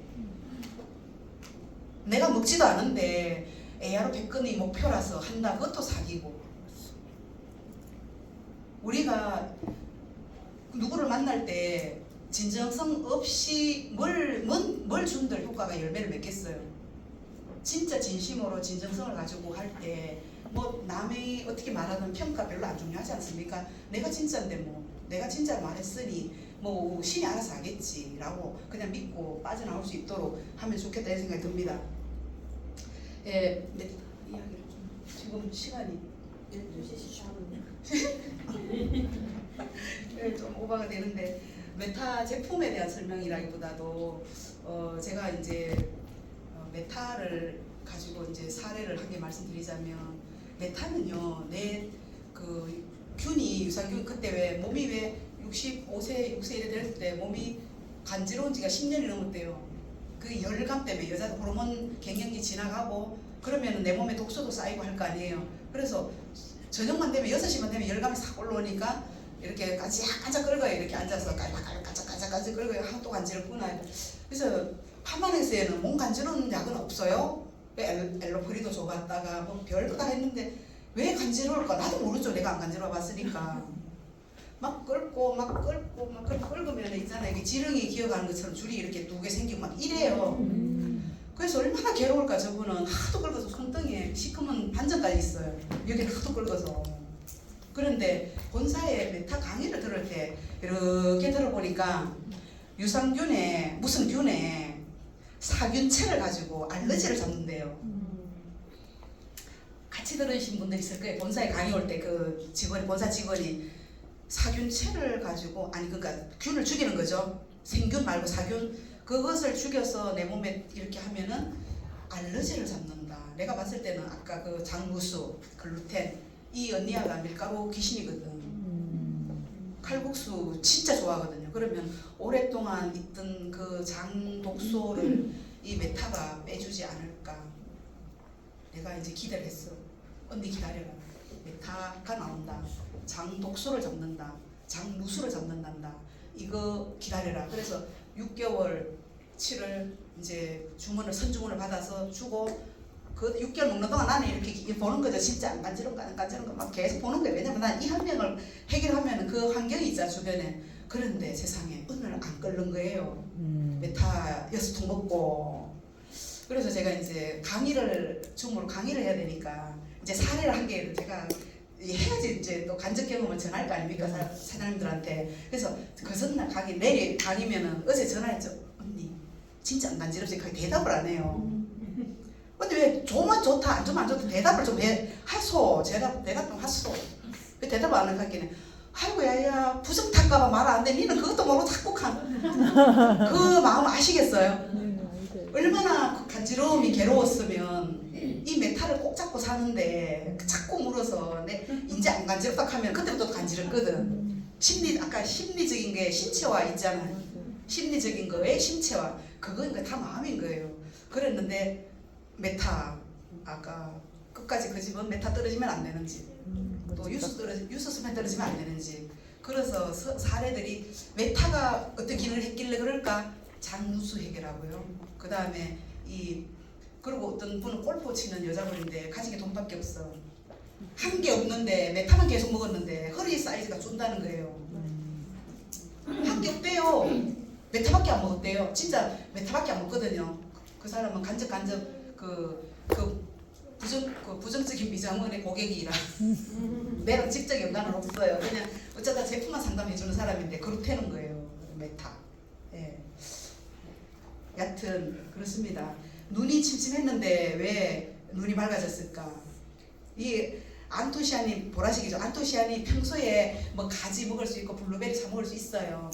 내가 먹지도 않은데 AR 100건이 목표라서 한다 그것도 사기고 우리가 누구를 만날 때 진정성 없이 뭘 준들 효과가 열매를 맺겠어요. 진짜 진심으로 진정성을 가지고 할 때 뭐 남이 어떻게 말하는 평가 별로 안 중요하지 않습니까? 내가 진짜인데 뭐 내가 진짜 말했으니 뭐 신이 알아서 하겠지라고 그냥 믿고 빠져나올 수 있도록 하면 좋겠다 이런 생각이 듭니다. 예, 네, 이야기를 좀 지금 시간이 12시 14분. 네, 좀 오버가 되는데 메타 제품에 대한 설명이라기보다도 제가 이제 메타를 가지고 이제 사례를 한 개 말씀드리자면 메타는요 내 그 균이 유산균 그때 왜 몸이 왜 65세 6세 이래 될 때 몸이 간지러운 지가 10년이 넘었대요. 그 열감 때문에 여자 호르몬 갱년기 지나가고 그러면 내 몸에 독소도 쌓이고 할 거 아니에요. 그래서 저녁만 되면 6시만 되면 열감이 싹 올라오니까 이렇게 깐짝깐짝 끓어요. 이렇게 앉아서 깔짝깔짝 끓어요. 하도 간지럽구나. 그래서 파마넥스에는 몸 간지러운 약은 없어요. 엘로프리도 줘봤다가 뭐 별거 다 했는데 왜 간지러울까? 나도 모르죠. 내가 안 간지러워 봤으니까. 막 끓고 끓으면 있잖아요. 이게 지렁이 기어가는 것처럼 줄이 이렇게 두 개 생기고 막 이래요. 그래서 얼마나 괴로울까. 저분은 하도 끓어서 손등에 시커먼 반점까지 있어요. 여기는 하도 끓어서. 그런데 본사에 메타 강의를 들을 때 이렇게 들어보니까 유산균에 무슨 균에 사균체를 가지고 알러지를 잡는데요. 같이 들으신 분들 있을 거예요. 본사에 강의 올 때 그 직원이 본사 직원이 사균체를 가지고 아니 그러니까 균을 죽이는 거죠. 생균 말고 사균 그것을 죽여서 내 몸에 이렇게 하면은 알러지를 잡는다. 내가 봤을 때는 아까 그 장무수, 글루텐 이 언니야가 밀가루 귀신이거든. 칼국수 진짜 좋아하거든요. 그러면 오랫동안 있던 그 장 독소를 이 메타가 빼주지 않을까. 내가 이제 기대를 했어. 언니 기다려라. 메타가 나온다. 장 독소를 잡는다. 장 누수를 잡는단다. 이거 기다려라. 그래서 6개월치를 이제 선주문을 받아서 주고 그 6개월 먹는 동안 나는 이렇게 보는 거죠. 진짜 안 간지러운가 안 간지러운가 막 계속 보는 거예요. 왜냐면 난 이 한 명을 해결하면 그 환경이 있잖아 주변에. 그런데 세상에 오늘 안 끓는 거예요. 메타 6통 먹고. 그래서 제가 이제 줌으로 강의를 해야 되니까 이제 사례를 한 개를 제가 해야지 이제 또 간접 경험을 전할 거 아닙니까 사장님들한테. 그래서 그 전날 내일 강의면은 어제 전화했죠. 언니 진짜 안 간지럽지? 그게 대답을 안 해요. 근데 왜 좋으면 좋다 안 좋으면 안 좋다 대답을 좀 하소. 대답 좀 하소. 왜 대답을 안 하겠네. 아이고 야야 부정 탈까봐 말 안 돼. 니는 그것도 모르고 자꾸 그 마음 아시겠어요? 얼마나 간지러움이 괴로웠으면 이 메탈을 꼭 잡고 사는데 자꾸 물어서 이제 안 간지럽다 하면 그때부터 간지럽거든. 아까 심리적인 게 신체와 있잖아요. 심리적인 거에 신체와 그거니까 다 마음인 거예요. 그랬는데 메타 아까 끝까지 그 집은 메타 떨어지면 안 되는지 또 유수스펜 떨어지면 안 되는지 그래서 사례들이 메타가 어떤 기능을 했길래 그럴까 장누수 해결하고요. 그 다음에 그리고 어떤 분은 골프 치는 여자분인데 가진 게 돈밖에 없어. 한 게 없는데 메타만 계속 먹었는데 허리 사이즈가 준다는 거예요. 한 게 없대요. 메타밖에 안 먹었대요. 진짜 메타밖에 안 먹거든요. 그 사람은 간접 부정적인 미장원의 고객이라 매랑 직접 연관은 없어요. 그냥 어쩌다 제품만 상담해주는 사람인데 그렇다는 거예요. 메타. 예. 여튼 그렇습니다. 눈이 침침했는데 왜 눈이 밝아졌을까? 이 안토시아닌 보라색이죠. 안토시아닌 평소에 뭐 가지 먹을 수 있고 블루베리 사 먹을 수 있어요.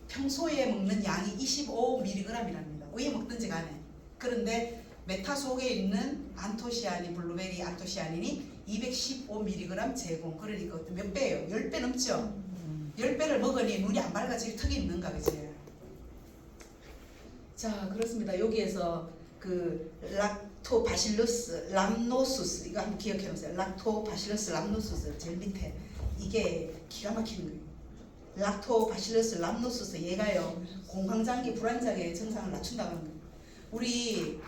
평소에 먹는 양이 25mg이랍니다. 왜 먹든지 간에. 그런데 메타 속에 있는 안토시아닌, 블루베리 안토시아닌이 215mg 제공. 그러니까 몇 배예요? 10배 넘죠? 10배를 먹으니 눈이 안 밝아질 턱이 있는가, 그지? 자, 그렇습니다. 여기에서 그 락토바실루스 람노수스 이거 한번 기억해 놓으세요. 락토바실루스 람노수스 제일 밑에 이게 기가 막히는 거예요. 락토바실루스 람노수스 얘가요 공황장애 불안장애 증상을 낮춘다고 합니다. 우리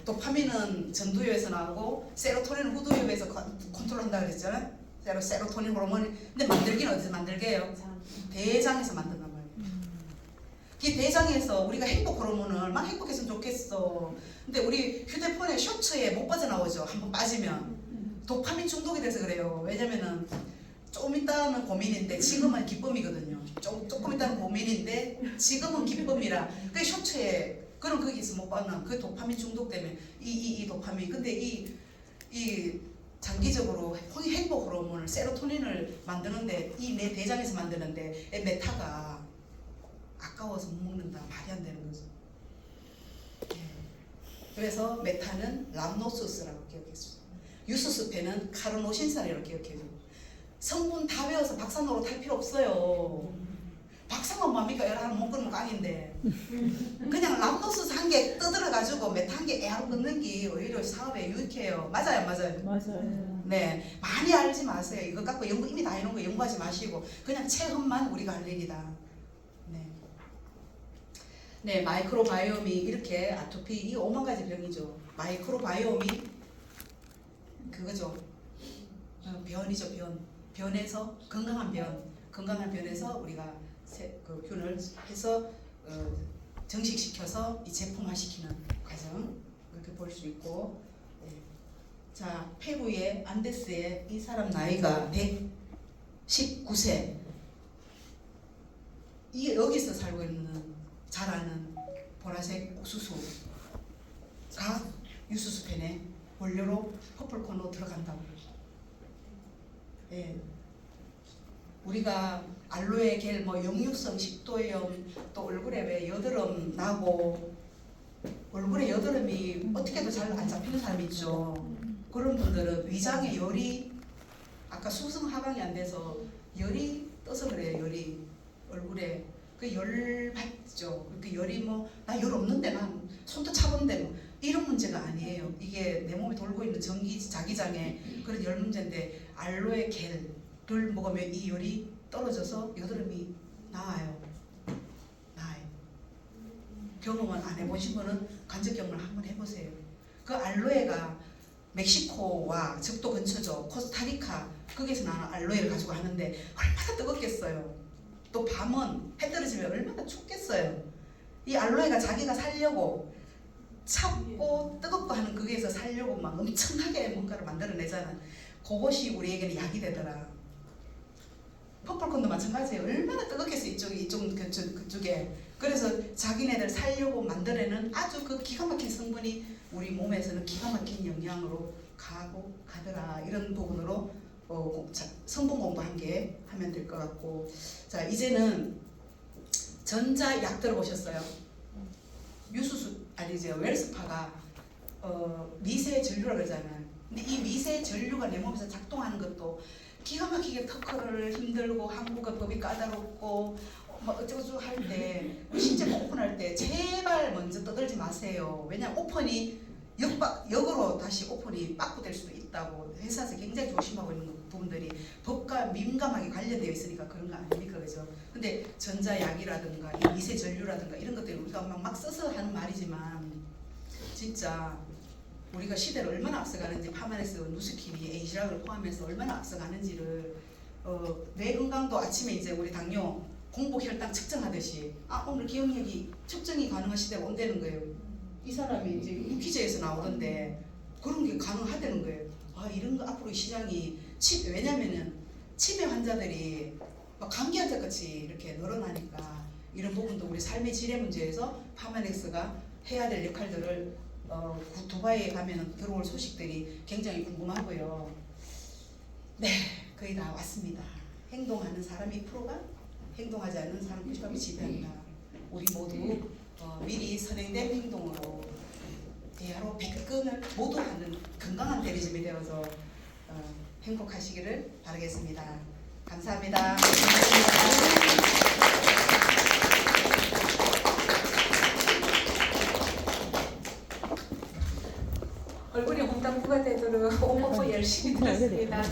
도파민은 전두엽에서 나오고 세로토닌은 후두엽에서 컨트롤한다고 그랬잖아요. 세로토닌 호르몬이. 근데 만들기는 어디서 만들게 해요? 대장에서 만든단 말이에요. 이 대장에서 우리가 행복 호르몬을 얼마나 행복했으면 좋겠어. 근데 우리 휴대폰에 쇼츠에 못 빠져나오죠. 한번 빠지면 도파민 중독이 돼서 그래요. 왜냐면은 조금 있다는 고민인데 지금은 기쁨이거든요. 조금 있다는 고민인데 지금은 기쁨이라. 그 쇼츠에 그런 거기서 못 봤나? 그 도파민 중독 때문에 이 도파민. 근데 이 장기적으로 행복 호르몬을 세로토닌을 만드는데 이 내 대장에서 만드는데 메타가 아까워서 못 먹는다. 말이 안 되는 거죠. 예. 그래서 메타는 람노스라고 기억했어요. 유수스페는 카르노신산이라고 기억해줘. 성분 다 외워서 박사 노릇 할 필요 없어요. 박사만 뭡니까? 여러 하나 못 끊는 깡인데 그냥 람노스 한 개 떠들어가지고 메타 한 개 애하고 끊는 게 오히려 사업에 유익해요. 맞아요, 맞아요. 맞아요. 네, 많이 알지 마세요. 이거 갖고 연구 이미 다 해놓은 거 연구하지 마시고 그냥 체험만 우리가 할 얘기다. 네, 네, 마이크로바이옴이 이렇게 아토피 이 5만 가지 병이죠. 마이크로바이옴이 그거죠. 변이죠, 변에서 건강한 변에서 우리가 그 균을 해서 정식시켜서 이 제품화시키는 과정 그렇게 볼 수 있고. 자, 페루의 안데스에 이 사람 나이가 119세. 이 여기서 살고 있는 잘 아는 보라색 옥수수가 유수수펜에 원료로 퍼플콘으로 들어간다고. 예. 우리가 알로에 겔, 뭐 역류성 식도염, 또 얼굴에 왜 여드름 나고 얼굴에 여드름이 어떻게 해도 잘 안 잡히는 사람 있죠. 그런 분들은 위장에 열이 아까 수성 하강이 안 돼서 열이 떠서 그래요. 열이 얼굴에 그 열 받죠. 그 열이 뭐 나 열 없는데 난 손도 차본데 뭐 이런 문제가 아니에요. 이게 내 몸에 돌고 있는 전기 자기장에 그런 열 문제인데 알로에 겔을 먹으면 이 열이 떨어져서 여드름이 나아요. 경험은 안 해보신 분은 간접 경험을 한번 해보세요. 그 알로에가 멕시코와 적도 근처죠. 코스타리카 거기서 나는 알로에를 가지고 하는데 얼마나 뜨겁겠어요. 또 밤은 해 떨어지면 얼마나 춥겠어요. 이 알로에가 자기가 살려고 찹고 뜨겁고 하는 거기에서 살려고 막 엄청나게 뭔가를 만들어내잖아. 그것이 우리에게는 약이 되더라. 퍼플콘도 마찬가지예요. 얼마나 뜨겁겠어 그쪽에. 그래서 자기네들 살려고 만들어내는 아주 그 기가 막힌 성분이 우리 몸에서는 기가 막힌 영향으로 가더라. 이런 부분으로 성분 공부 한 개 하면 될 것 같고. 자, 이제는 전자약 들어보셨어요? 웰스파가 미세 전류라고 그러잖아요. 근데 이 미세 전류가 내 몸에서 작동하는 것도 기가 막히게 터크를 힘들고 한국의 법이 까다롭고 뭐 어쩌고저쩌고 할 때 실제 오픈할 때 제발 먼저 떠들지 마세요. 왜냐면 오픈이 역으로 다시 오픈이 빠꾸될 수도 있다고 회사에서 굉장히 조심하고 있는 부분들이 법과 민감하게 관련되어 있으니까 그런 거 아닙니까, 그죠? 근데 전자약이라든가 이 미세 전류라든가 이런 것들이 우리가 막 써서 하는 말이지만 진짜 우리가 시대를 얼마나 앞서가는지 파마레스, 누스키니, 에이시락을 포함해서 얼마나 앞서가는지를 뇌 건강도 아침에 이제 우리 당뇨 공복 혈당 측정하듯이 오늘 기억력이 측정이 가능한 시대가 온다는 거예요. 이 사람이 이제 유퀴즈에서 나오던데 그런 게 가능하다는 거예요. 이런 거 앞으로 시장이 왜냐면은 치매 환자들이 막 감기한테 같이 이렇게 늘어나니까 이런 부분도 우리 삶의 질의 문제에서 파마넥스가 해야 될 역할들을 두바이에 가면 들어올 소식들이 굉장히 궁금하고요. 네, 거의 다 왔습니다. 행동하는 사람 2%가 행동하지 않는 사람 90%이 지배한다. 우리 모두 미리 선행된 행동으로 대화로 100건을 모두 하는 건강한 대리점이 되어서 행복하시기를 바라겠습니다. 감사합니다. 얼굴이 홍당무가 되도록 오버버 열심히 들었습니다.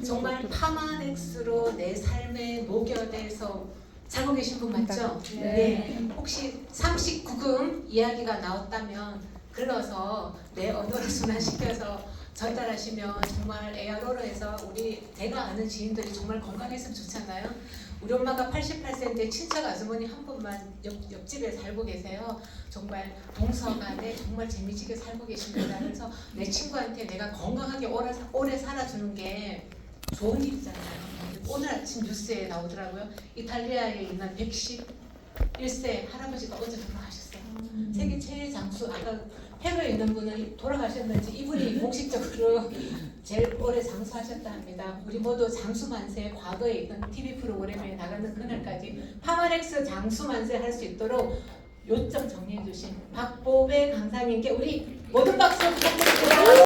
정말 파마넥스로 내 삶에 녹여내서 살고 계신 분 맞죠? 네. 혹시 39금 이야기가 나왔다면 글러서 내 언어로 순환시켜서 전달하시면 정말 에어로로에서 제가 아는 지인들이 정말 건강했으면 좋잖아요. 우리 엄마가 88세인데 친척 아주머니 한 분만 옆집에 살고 계세요. 정말 동서간에 정말 재미지게 살고 계십니다. 그래서 내 친구한테 내가 건강하게 오래 살아주는 게 좋은 일이잖아요. 오늘 아침 뉴스에 나오더라고요. 이탈리아에 있는 111세 할아버지가 어제 돌아가셨어요. 세계 최애 장수, 아까 페루에 있는 분은 돌아가셨는지 이분이 공식적으로 제일 오래 장수하셨다 합니다. 우리 모두 장수만세, 과거에 있던 TV 프로그램에 나가는 그날까지 파마렉스 장수만세 할 수 있도록 요점 정리해 주신 박보배 강사님께 우리 모든 박수 부탁드립니다.